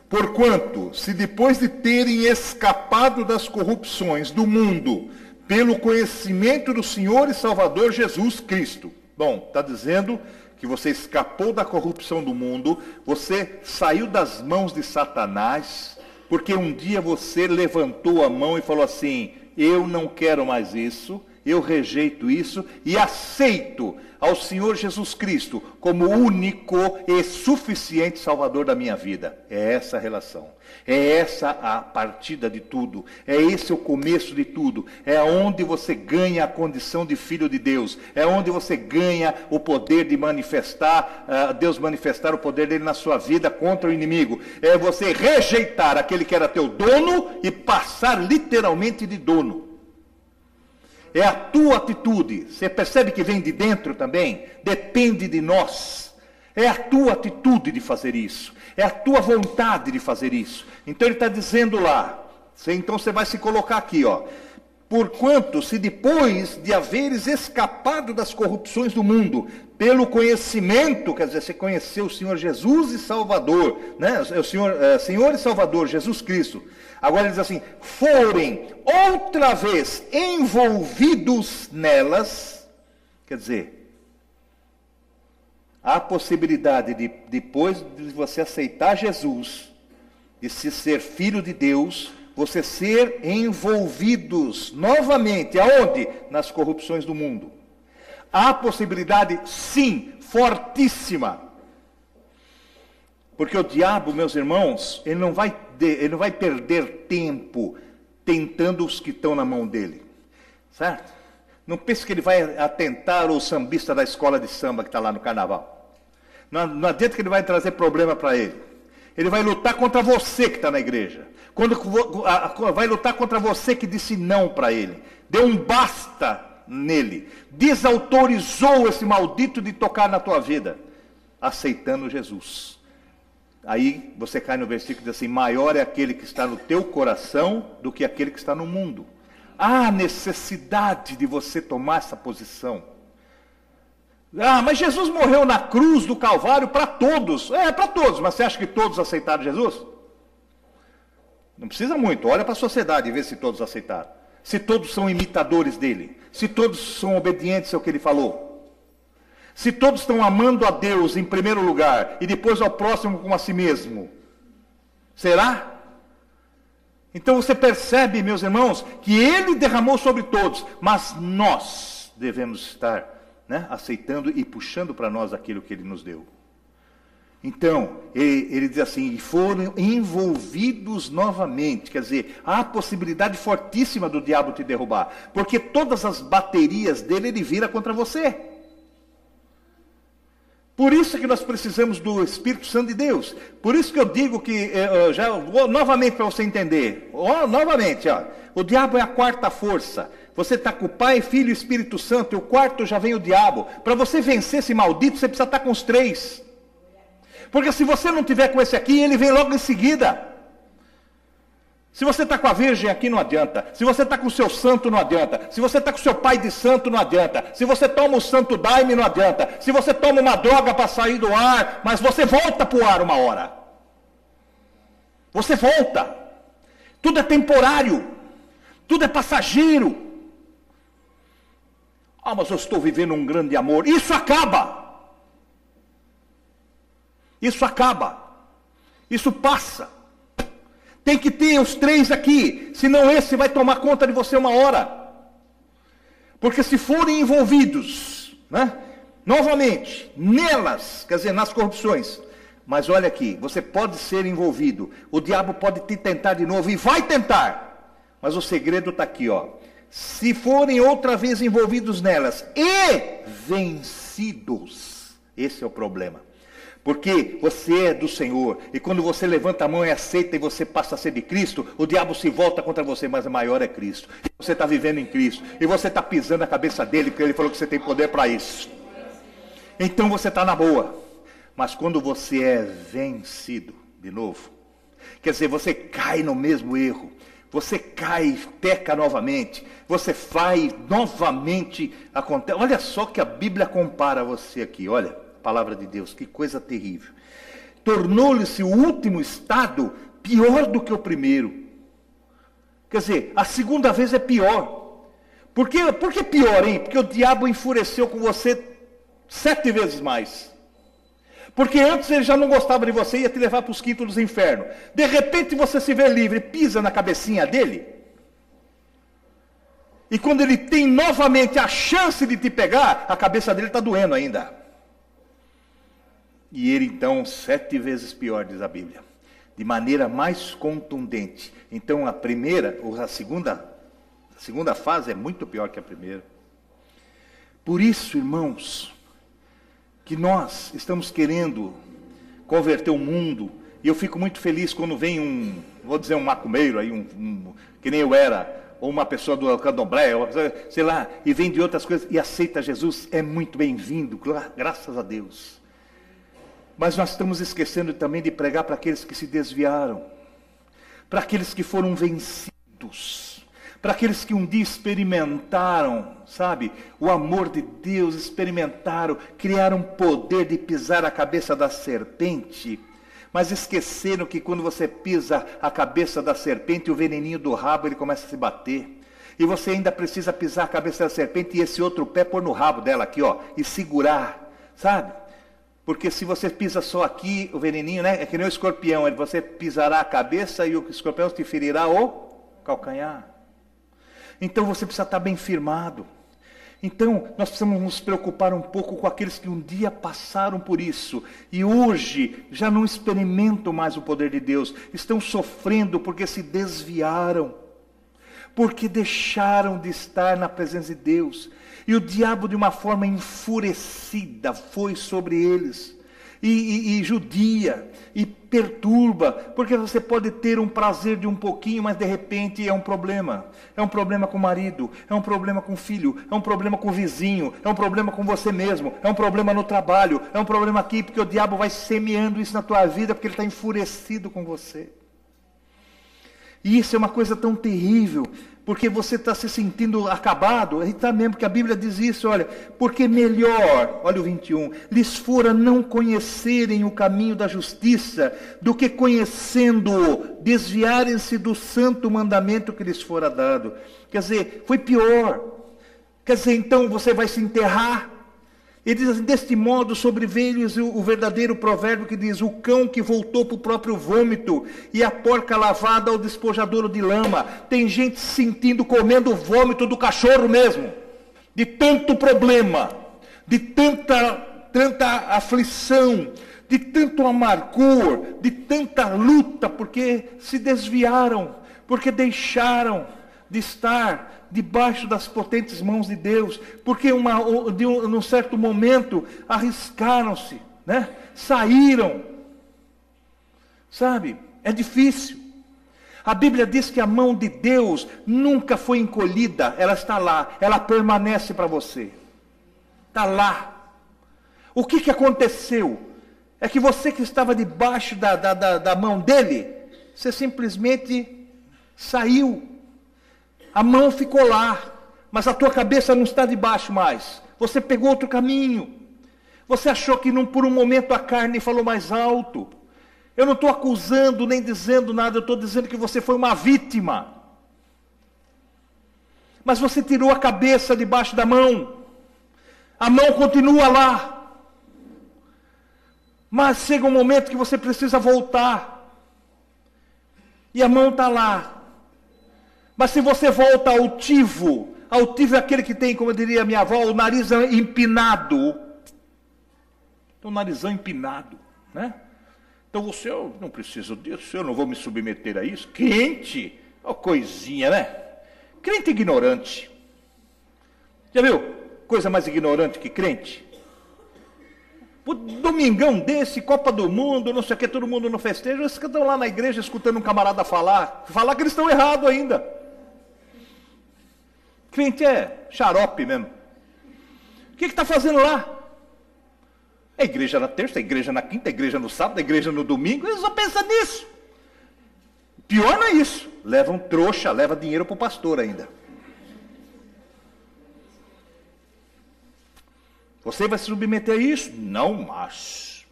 Porquanto, se depois de terem escapado das corrupções do mundo, pelo conhecimento do Senhor e Salvador Jesus Cristo. Bom, está dizendo que você escapou da corrupção do mundo, você saiu das mãos de Satanás, porque um dia você levantou a mão e falou assim, eu não quero mais isso, eu rejeito isso e aceito ao Senhor Jesus Cristo como único e suficiente Salvador da minha vida. É essa a relação. É essa a partida de tudo. É esse o começo de tudo. É onde você ganha a condição de filho de Deus. É onde você ganha o poder de manifestar, Deus manifestar o poder dele na sua vida contra o inimigo. É você rejeitar aquele que era teu dono e passar literalmente de dono. É a tua atitude. Você percebe que vem de dentro também? Depende de nós. É a tua atitude de fazer isso. É a tua vontade de fazer isso. Então ele está dizendo lá. Então você vai se colocar aqui, ó. Porquanto, se depois de haveres escapado das corrupções do mundo, pelo conhecimento, quer dizer, você conheceu o Senhor Jesus e Salvador, né? O Senhor e Salvador, Jesus Cristo. Agora ele diz assim, forem outra vez envolvidos nelas, quer dizer, há a possibilidade de, depois de você aceitar Jesus, de se ser filho de Deus, você ser envolvidos novamente, aonde? Nas corrupções do mundo. Há possibilidade, sim, fortíssima. Porque o diabo, meus irmãos, ele não vai perder tempo tentando os que estão na mão dele. certo? Não pense que ele vai atentar o sambista da escola de samba que está lá no carnaval. Não adianta que ele vai trazer problema para ele. Ele vai lutar contra você que está na igreja. Vai lutar contra você que disse não para ele. Deu um basta nele. Desautorizou esse maldito de tocar na tua vida. Aceitando Jesus. Aí você cai no versículo que diz assim: maior é aquele que está no teu coração do que aquele que está no mundo. Há necessidade de você tomar essa posição. Ah, mas Jesus morreu na cruz do Calvário para todos. É, para todos, mas você acha que todos aceitaram Jesus? Não precisa muito, olha para a sociedade e vê se todos aceitaram. Se todos são imitadores dele. Se todos são obedientes ao que ele falou. Se todos estão amando a Deus em primeiro lugar e depois ao próximo como a si mesmo. Será? Então você percebe, meus irmãos, que ele derramou sobre todos, mas nós devemos estar aceitando e puxando para nós aquilo que ele nos deu. Então, ele diz assim: e foram envolvidos novamente. Quer dizer, há a possibilidade fortíssima do diabo te derrubar, porque todas as baterias dele ele vira contra você. Por isso que nós precisamos do Espírito Santo de Deus. Por isso que eu digo que, já vou novamente para você entender. Novamente, o diabo é a quarta força. Você está com o Pai, Filho e Espírito Santo, e o quarto já vem o diabo. Para você vencer esse maldito, você precisa estar com os três. Porque se você não tiver com esse aqui, ele vem logo em seguida. Se você está com a virgem aqui, não adianta. Se você está com o seu santo, não adianta. Se você está com o seu pai de santo, não adianta. Se você toma o santo daime, não adianta. Se você toma uma droga para sair do ar, mas você volta para o ar uma hora. Você volta. Tudo é temporário. Tudo é passageiro. Ah, mas eu estou vivendo um grande amor. Isso acaba. Isso acaba. Isso passa. Tem que ter os três aqui, senão esse vai tomar conta de você uma hora. Porque se forem envolvidos, novamente, nelas, quer dizer, nas corrupções. Mas olha aqui, você pode ser envolvido, o diabo pode te tentar de novo, e vai tentar. Mas o segredo está aqui, se forem outra vez envolvidos nelas, e vencidos, esse é o problema. Porque você é do Senhor, e quando você levanta a mão e aceita e você passa a ser de Cristo, o diabo se volta contra você, mas o maior é Cristo. Você está vivendo em Cristo, e você está pisando a cabeça dele, porque ele falou que você tem poder para isso. Então você está na boa. Mas quando você é vencido, de novo, quer dizer, você cai no mesmo erro, você cai, peca novamente, você faz novamente, acontece. Olha só que a Bíblia compara você aqui, olha. Palavra de Deus, que coisa terrível. Tornou-lhe-se o último estado pior do que o primeiro. Quer dizer, a segunda vez é pior. Por que pior, hein? Porque o diabo enfureceu com você 7 vezes mais. Porque antes ele já não gostava de você e ia te levar para os quintos dos infernos. De repente você se vê livre, pisa na cabecinha dele. E quando ele tem novamente a chance de te pegar, a cabeça dele está doendo ainda. E ele então 7 vezes pior, diz a Bíblia, de maneira mais contundente. Então a segunda fase é muito pior que a primeira. Por isso, irmãos, que nós estamos querendo converter o mundo, e eu fico muito feliz quando vem um macumbeiro aí, que nem eu era, ou uma pessoa do candomblé, sei lá, e vem de outras coisas e aceita Jesus, é muito bem-vindo, graças a Deus. Mas nós estamos esquecendo também de pregar para aqueles que se desviaram, para aqueles que foram vencidos, para aqueles que um dia experimentaram, sabe, o amor de Deus, experimentaram, criaram poder de pisar a cabeça da serpente, mas esqueceram que quando você pisa a cabeça da serpente, o veneninho do rabo ele começa a se bater. E você ainda precisa pisar a cabeça da serpente e esse outro pé pôr no rabo dela aqui, e segurar, sabe? Porque se você pisa só aqui, o veneninho, é que nem o escorpião, você pisará a cabeça e o escorpião te ferirá o calcanhar. Então você precisa estar bem firmado. Então nós precisamos nos preocupar um pouco com aqueles que um dia passaram por isso e hoje já não experimentam mais o poder de Deus, estão sofrendo porque se desviaram. porque deixaram de estar na presença de Deus. E o diabo, de uma forma enfurecida, foi sobre eles. E judia, e perturba, porque você pode ter um prazer de um pouquinho, mas de repente é um problema. É um problema com o marido, é um problema com o filho, é um problema com o vizinho, é um problema com você mesmo, é um problema no trabalho, é um problema aqui, porque o diabo vai semeando isso na tua vida, porque ele está enfurecido com você. E isso é uma coisa tão terrível, porque você está se sentindo acabado, e está mesmo, porque a Bíblia diz isso, olha, porque melhor, olha o 21, lhes fora não conhecerem o caminho da justiça, do que conhecendo-o, desviarem-se do santo mandamento que lhes fora dado. Quer dizer, foi pior. Quer dizer, então você vai se enterrar. Ele diz assim, deste modo sobreveio-lhes o verdadeiro provérbio que diz, o cão que voltou para o próprio vômito, e a porca lavada ao despojadouro de lama. Tem gente se sentindo comendo o vômito do cachorro mesmo, de tanto problema, de tanta aflição, de tanto amargor, de tanta luta, porque se desviaram, porque deixaram de estar debaixo das potentes mãos de Deus, porque num certo momento arriscaram-se, né? Saíram, sabe? É difícil. A Bíblia diz que a mão de Deus nunca foi encolhida, ela está lá, ela permanece para você, está lá. O que aconteceu? É que você que estava debaixo da mão dele, você simplesmente saiu. A mão ficou lá, mas a tua cabeça não está debaixo mais. Você pegou outro caminho. Você achou que por um momento a carne falou mais alto. Eu não estou acusando nem dizendo nada, eu estou dizendo que você foi uma vítima. Mas você tirou a cabeça debaixo da mão. A mão continua lá. Mas chega um momento que você precisa voltar. E a mão está lá. Mas se você volta altivo é aquele que tem, como eu diria a minha avó, o nariz empinado. Então, o narizão empinado, né? Então você, eu não preciso disso, eu não vou me submeter a isso. Crente, ó coisinha, né? Crente ignorante. Já viu? Coisa mais ignorante que crente? O domingão desse, Copa do Mundo, não sei o que, todo mundo no festejo, eles estão lá na igreja escutando um camarada falar que eles estão errados ainda. Crente é xarope mesmo. O que está fazendo lá? É igreja na terça, é igreja na quinta, é igreja no sábado, é igreja no domingo, eles só pensam nisso. Pior não é isso. Levam trouxa, leva dinheiro para o pastor ainda. Você vai se submeter a isso? Não, mas...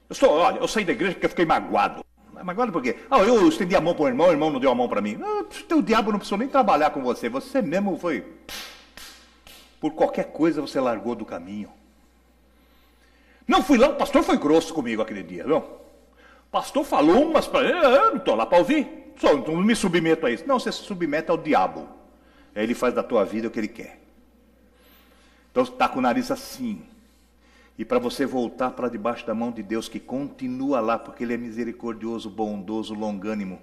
eu saí da igreja porque eu fiquei magoado. Magoado por quê? Eu estendi a mão para o irmão não deu a mão para mim. O diabo não precisou nem trabalhar com você. Você mesmo foi... Por qualquer coisa você largou do caminho. Não fui lá, o pastor foi grosso comigo aquele dia, não? O pastor falou umas para eu não estou lá para ouvir. Então não me submeto a isso. Não, você se submete ao diabo. Aí ele faz da tua vida o que ele quer. Então está com o nariz assim. E para você voltar para debaixo da mão de Deus, que continua lá, porque Ele é misericordioso, bondoso, longânimo.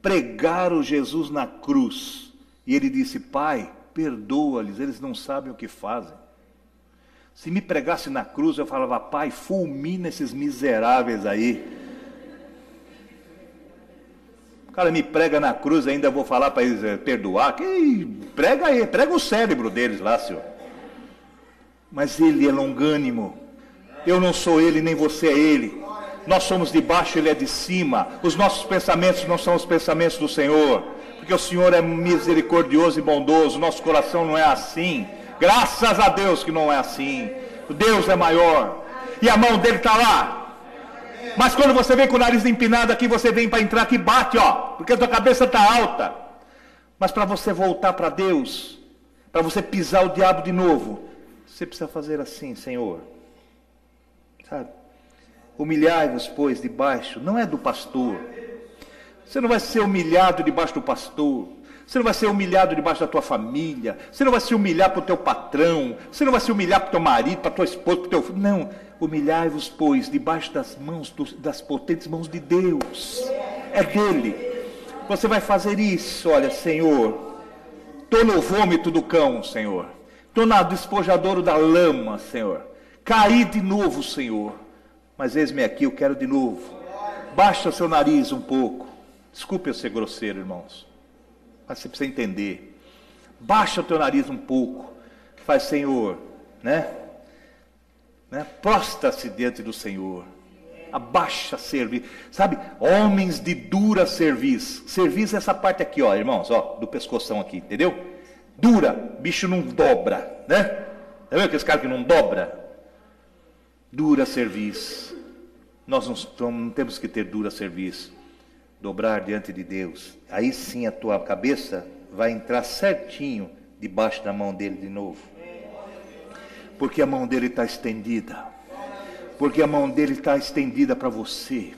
Pregaram Jesus na cruz. E Ele disse, Pai, perdoa-lhes, eles não sabem o que fazem. Se me pregasse na cruz, eu falava, Pai, fulmina esses miseráveis aí. O cara me prega na cruz, ainda vou falar para eles perdoar. Prega aí, prega o cérebro deles lá, Senhor. Mas Ele é longânimo. Eu não sou Ele, nem você é Ele. Nós somos de baixo, Ele é de cima. Os nossos pensamentos não são os pensamentos do Senhor, porque o Senhor é misericordioso e bondoso. Nosso coração não é assim. Graças a Deus que não é assim. O Deus é maior. E a mão dele está lá. Mas quando você vem com o nariz empinado aqui, você vem para entrar aqui, bate, porque a tua cabeça está alta. Mas para você voltar para Deus, para você pisar o diabo de novo, você precisa fazer assim, Senhor. Sabe? Humilhai-vos, pois, debaixo, não é do pastor. Você não vai ser humilhado debaixo do pastor. Você não vai ser humilhado debaixo da tua família. Você não vai se humilhar para o teu patrão. Você não vai se humilhar para o teu marido, para a tua esposa, para o teu filho. Não. Humilhai-vos, pois, debaixo das mãos, das potentes mãos de Deus. É dele. Você vai fazer isso, olha, Senhor. Estou no vômito do cão, Senhor. Estou na despojadouro da lama, Senhor. Caí de novo, Senhor. Mas eis-me aqui, eu quero de novo. Baixa o seu nariz um pouco. Desculpe eu ser grosseiro, irmãos. Mas você precisa entender. Baixa o teu nariz um pouco. Faz, Senhor, né? Prostra-se diante do Senhor. Abaixa serviço. Sabe, homens de dura serviço. Serviço é essa parte aqui, ó, irmãos, ó, do pescoção aqui, entendeu? Dura, bicho não dobra, né? Tá vendo aqueles caras que não dobra? Dura serviço. Nós não temos que ter dura serviço. Dobrar diante de Deus. Aí sim a tua cabeça vai entrar certinho debaixo da mão dele de novo. Porque a mão dele está estendida. Porque a mão dele está estendida para você.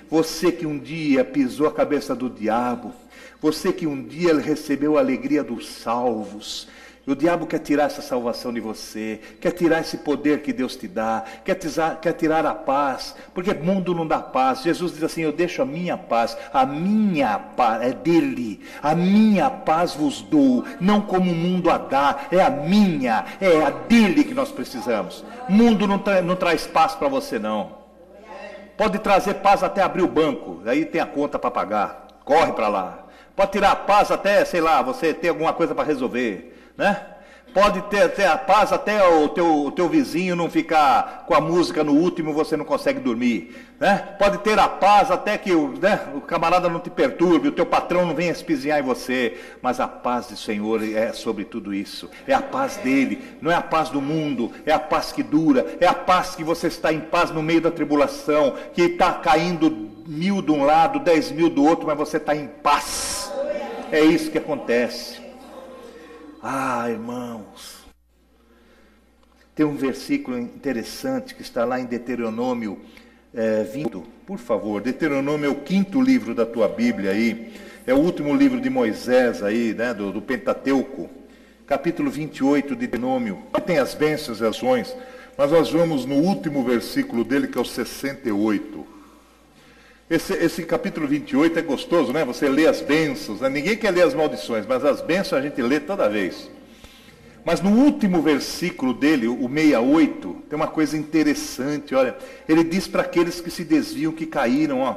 Você que um dia pisou a cabeça do diabo. Você que um dia recebeu a alegria dos salvos. O diabo quer tirar essa salvação de você. Quer tirar esse poder que Deus te dá. Quer tirar a paz. Porque o mundo não dá paz. Jesus diz assim, eu deixo a minha paz. A minha paz é dele. A minha paz vos dou. Não como o mundo a dá. É a minha. É a dele que nós precisamos. O mundo não traz paz para você não. Pode trazer paz até abrir o banco. Aí tem a conta para pagar. Corre para lá. Pode tirar a paz até, sei lá, você ter alguma coisa para resolver. Né? Pode ter a paz até o teu vizinho não ficar com a música no último, você não consegue dormir, né? Pode ter a paz até que o camarada não te perturbe, o teu patrão não venha espizinhar em você, mas a paz do Senhor é sobre tudo isso, é a paz dele, não é a paz do mundo, é a paz que dura, é a paz que você está em paz no meio da tribulação, que está caindo 1000 de um lado, 10.000 do outro, mas você está em paz, é isso que acontece. Ah, irmãos, tem um versículo interessante que está lá em Deuteronômio 20, por favor, Deuteronômio é o 5º livro da tua Bíblia aí, é o último livro de Moisés aí, né, do Pentateuco, capítulo 28 de Deuteronômio, tem as bênçãos e as ações, mas nós vamos no último versículo dele que é o 68. Esse capítulo 28 é gostoso, né? Você lê as bênçãos, né? Ninguém quer ler as maldições, mas as bênçãos a gente lê toda vez. Mas no último versículo dele, o 68, tem uma coisa interessante, olha. Ele diz para aqueles que se desviam, que caíram, ó.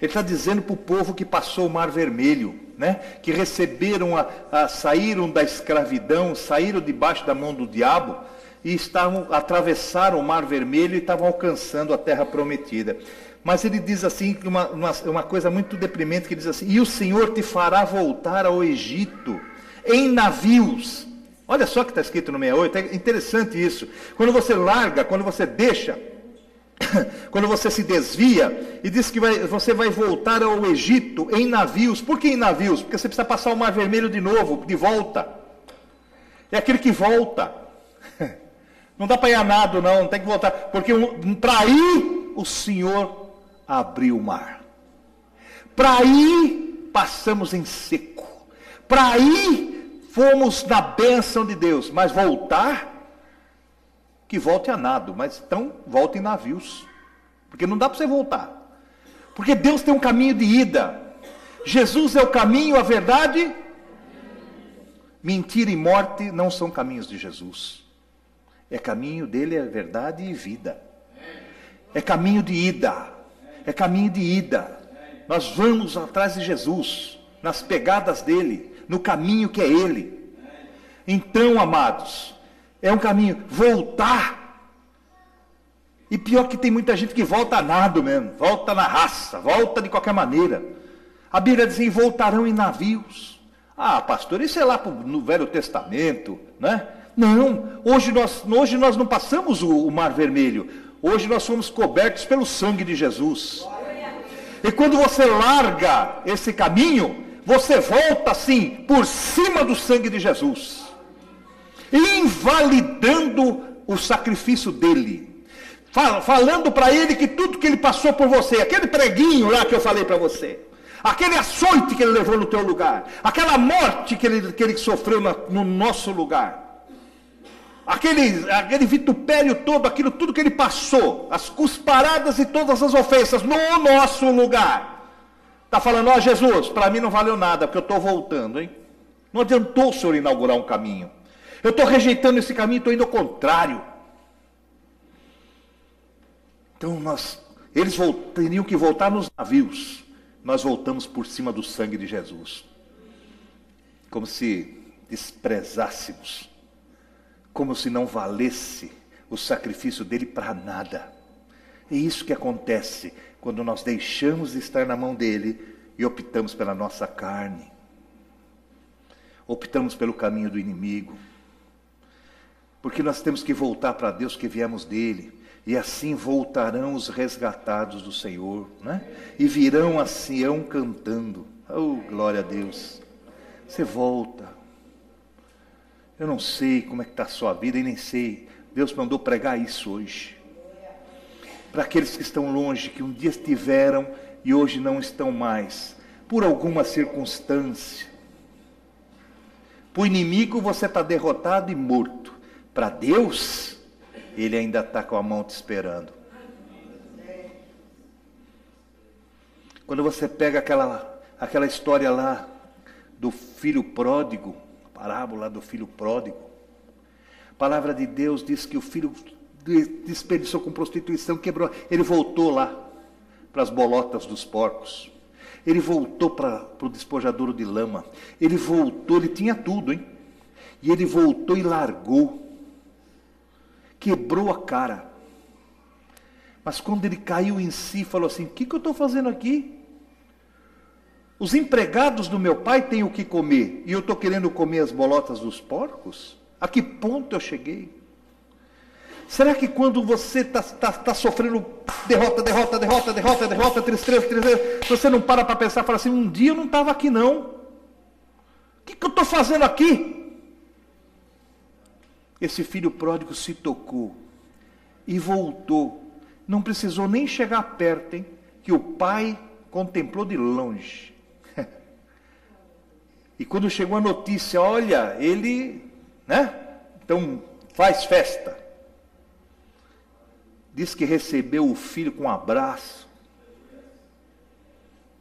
Ele está dizendo para o povo que passou o Mar Vermelho, né? Que receberam, saíram da escravidão, saíram debaixo da mão do diabo e atravessaram o Mar Vermelho e estavam alcançando a terra prometida. Mas ele diz assim, uma coisa muito deprimente, que diz assim, e o Senhor te fará voltar ao Egito, em navios. Olha só o que está escrito no 68, é interessante isso. Quando você larga, quando você deixa, quando você se desvia, e diz que você vai voltar ao Egito em navios. Por que em navios? Porque você precisa passar o Mar Vermelho de novo, de volta. É aquele que volta. Não dá para ir a nado, não tem que voltar. Porque para ir, o Senhor abriu o mar. Para ir, passamos em seco. Para ir, fomos na bênção de Deus. Mas voltar, que volte a nado. Mas então, volte em navios. Porque não dá para você voltar. Porque Deus tem um caminho de ida. Jesus é o caminho, a verdade. Mentira e morte não são caminhos de Jesus. É caminho dele, é verdade e vida. É caminho de ida. É caminho de ida. Nós vamos atrás de Jesus, nas pegadas dele, no caminho que é ele. Então, amados, é um caminho, voltar. E pior que tem muita gente que volta a nado mesmo, volta na raça, volta de qualquer maneira. A Bíblia diz assim, voltarão em navios. Ah, pastor, isso é lá no Velho Testamento, né? Não, hoje nós não passamos o Mar Vermelho. Hoje nós somos cobertos pelo sangue de Jesus. E quando você larga esse caminho, você volta assim, por cima do sangue de Jesus. Invalidando o sacrifício dele. Falando para ele que tudo que ele passou por você, aquele preguinho lá que eu falei para você, aquele açoite que ele levou no teu lugar, aquela morte que ele sofreu no nosso lugar, aquele vitupério todo, aquilo tudo que ele passou, as cusparadas e todas as ofensas no nosso lugar, Está falando, ó Jesus, para mim não valeu nada, porque eu estou voltando, hein? Não adiantou o Senhor inaugurar um caminho. Eu estou rejeitando esse caminho, estou indo ao contrário. Então eles teriam que voltar nos navios. Nós voltamos por cima do sangue de Jesus. Como se desprezássemos. Como se não valesse o sacrifício dele para nada. É isso que acontece quando nós deixamos de estar na mão dele e optamos pela nossa carne. Optamos pelo caminho do inimigo. Porque nós temos que voltar para Deus que viemos dele. E assim voltarão os resgatados do Senhor, né? E virão a Sião cantando. Oh, glória a Deus. Você volta. Eu não sei como é que está a sua vida e nem sei. Deus mandou pregar isso hoje. Para aqueles que estão longe, que um dia estiveram e hoje não estão mais. Por alguma circunstância. Para o inimigo você está derrotado e morto. Para Deus, Ele ainda está com a mão te esperando. Quando você pega aquela história lá do filho pródigo, a parábola do filho pródigo, a palavra de Deus diz que o filho desperdiçou com prostituição, quebrou, ele voltou lá para as bolotas dos porcos, ele voltou para o despojadouro de lama, ele voltou, ele tinha tudo, hein? E ele voltou e largou, quebrou a cara. Mas quando ele caiu em si, falou assim, o que eu estou fazendo aqui? Os empregados do meu pai têm o que comer, e eu estou querendo comer as bolotas dos porcos? A que ponto eu cheguei? Será que quando você está sofrendo derrota, tristeza, você não para pensar, fala assim, um dia eu não estava aqui não. O que eu estou fazendo aqui? Esse filho pródigo se tocou e voltou. Não precisou nem chegar perto, hein? Que o pai contemplou de longe. E quando chegou a notícia, olha, ele, né? Então faz festa. Diz que recebeu o filho com um abraço.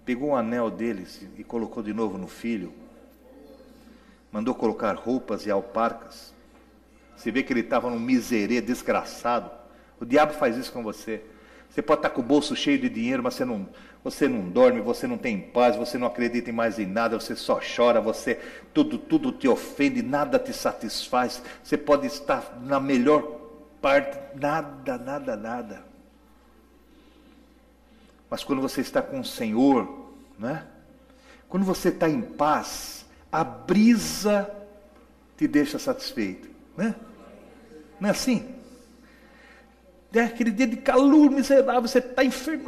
Pegou o anel deles e colocou de novo no filho. Mandou colocar roupas e alparcas. Você vê que ele estava num miserê desgraçado. O diabo faz isso com você. Você pode estar com o bolso cheio de dinheiro, mas você não dorme, você não tem paz, você não acredita em mais em nada, você só chora, tudo te ofende, nada te satisfaz. Você pode estar na melhor parte, nada. Mas quando você está com o Senhor, né? Quando você está em paz, a brisa te deixa satisfeito, né? Não é assim? É aquele dia de calor miserável, você está enfermo,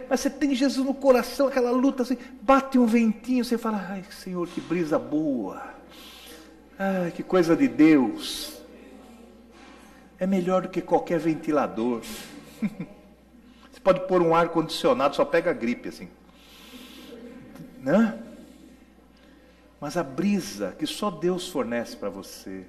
mas você tem Jesus no coração, aquela luta assim, bate um ventinho, você fala, ai Senhor, que brisa boa, ai que coisa de Deus, é melhor do que qualquer ventilador, você pode pôr um ar condicionado, só pega gripe assim, né? Mas a brisa que só Deus fornece para você.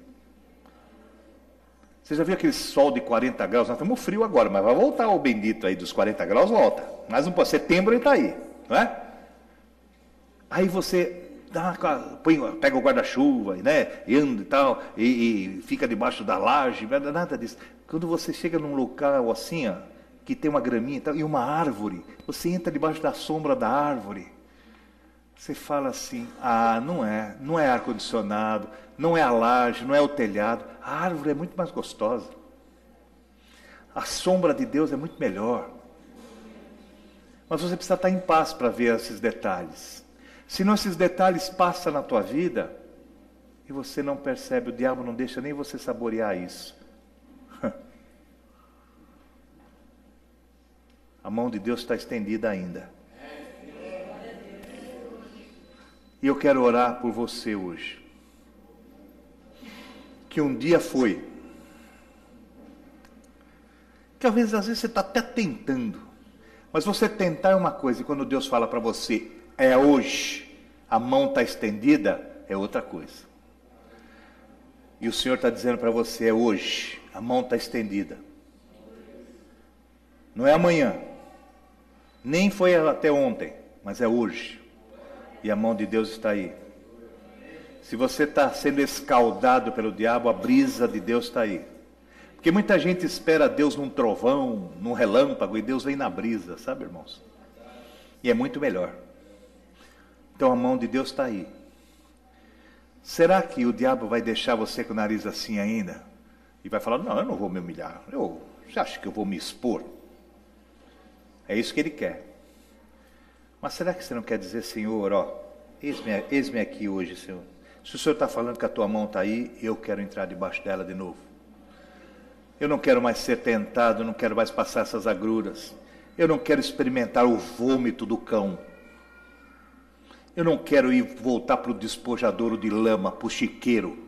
Você já viu aquele sol de 40 graus? Nós estamos frio agora, mas vai voltar o bendito aí dos 40 graus, volta. Mais um pouco, setembro ele está aí, não é? Aí você pega o guarda-chuva, né? E anda e tal, e fica debaixo da laje, nada disso. Quando você chega num local assim, ó, que tem uma graminha e tal, e uma árvore, você entra debaixo da sombra da árvore. Você fala assim, não é ar-condicionado, não é a laje, não é o telhado, a árvore é muito mais gostosa. A sombra de Deus é muito melhor. Mas você precisa estar em paz para ver esses detalhes. Senão esses detalhes passam na tua vida e você não percebe, o diabo não deixa nem você saborear isso. A mão de Deus está estendida ainda. E eu quero orar por você hoje. Que um dia foi. Que às vezes você está até tentando. Mas você tentar é uma coisa. E quando Deus fala para você, é hoje, a mão está estendida, é outra coisa. E o Senhor está dizendo para você, é hoje, a mão está estendida. Não é amanhã. Nem foi até ontem. mas é hoje. E a mão de Deus está aí. Se você está sendo escaldado pelo diabo, a brisa de Deus está aí. Porque muita gente espera Deus num trovão, num relâmpago, e Deus vem na brisa, sabe, irmãos? E é muito melhor. Então a mão de Deus está aí. Será que o diabo vai deixar você com o nariz assim ainda? E vai falar, não, eu não vou me humilhar. Você acha que eu vou me expor? É isso que ele quer. Mas será que você não quer dizer, Senhor, ó, eis-me aqui hoje, Senhor. Se o Senhor está falando que a tua mão está aí, eu quero entrar debaixo dela de novo. Eu não quero mais ser tentado, não quero mais passar essas agruras. Eu não quero experimentar o vômito do cão. Eu não quero voltar para o despojadouro de lama, para o chiqueiro.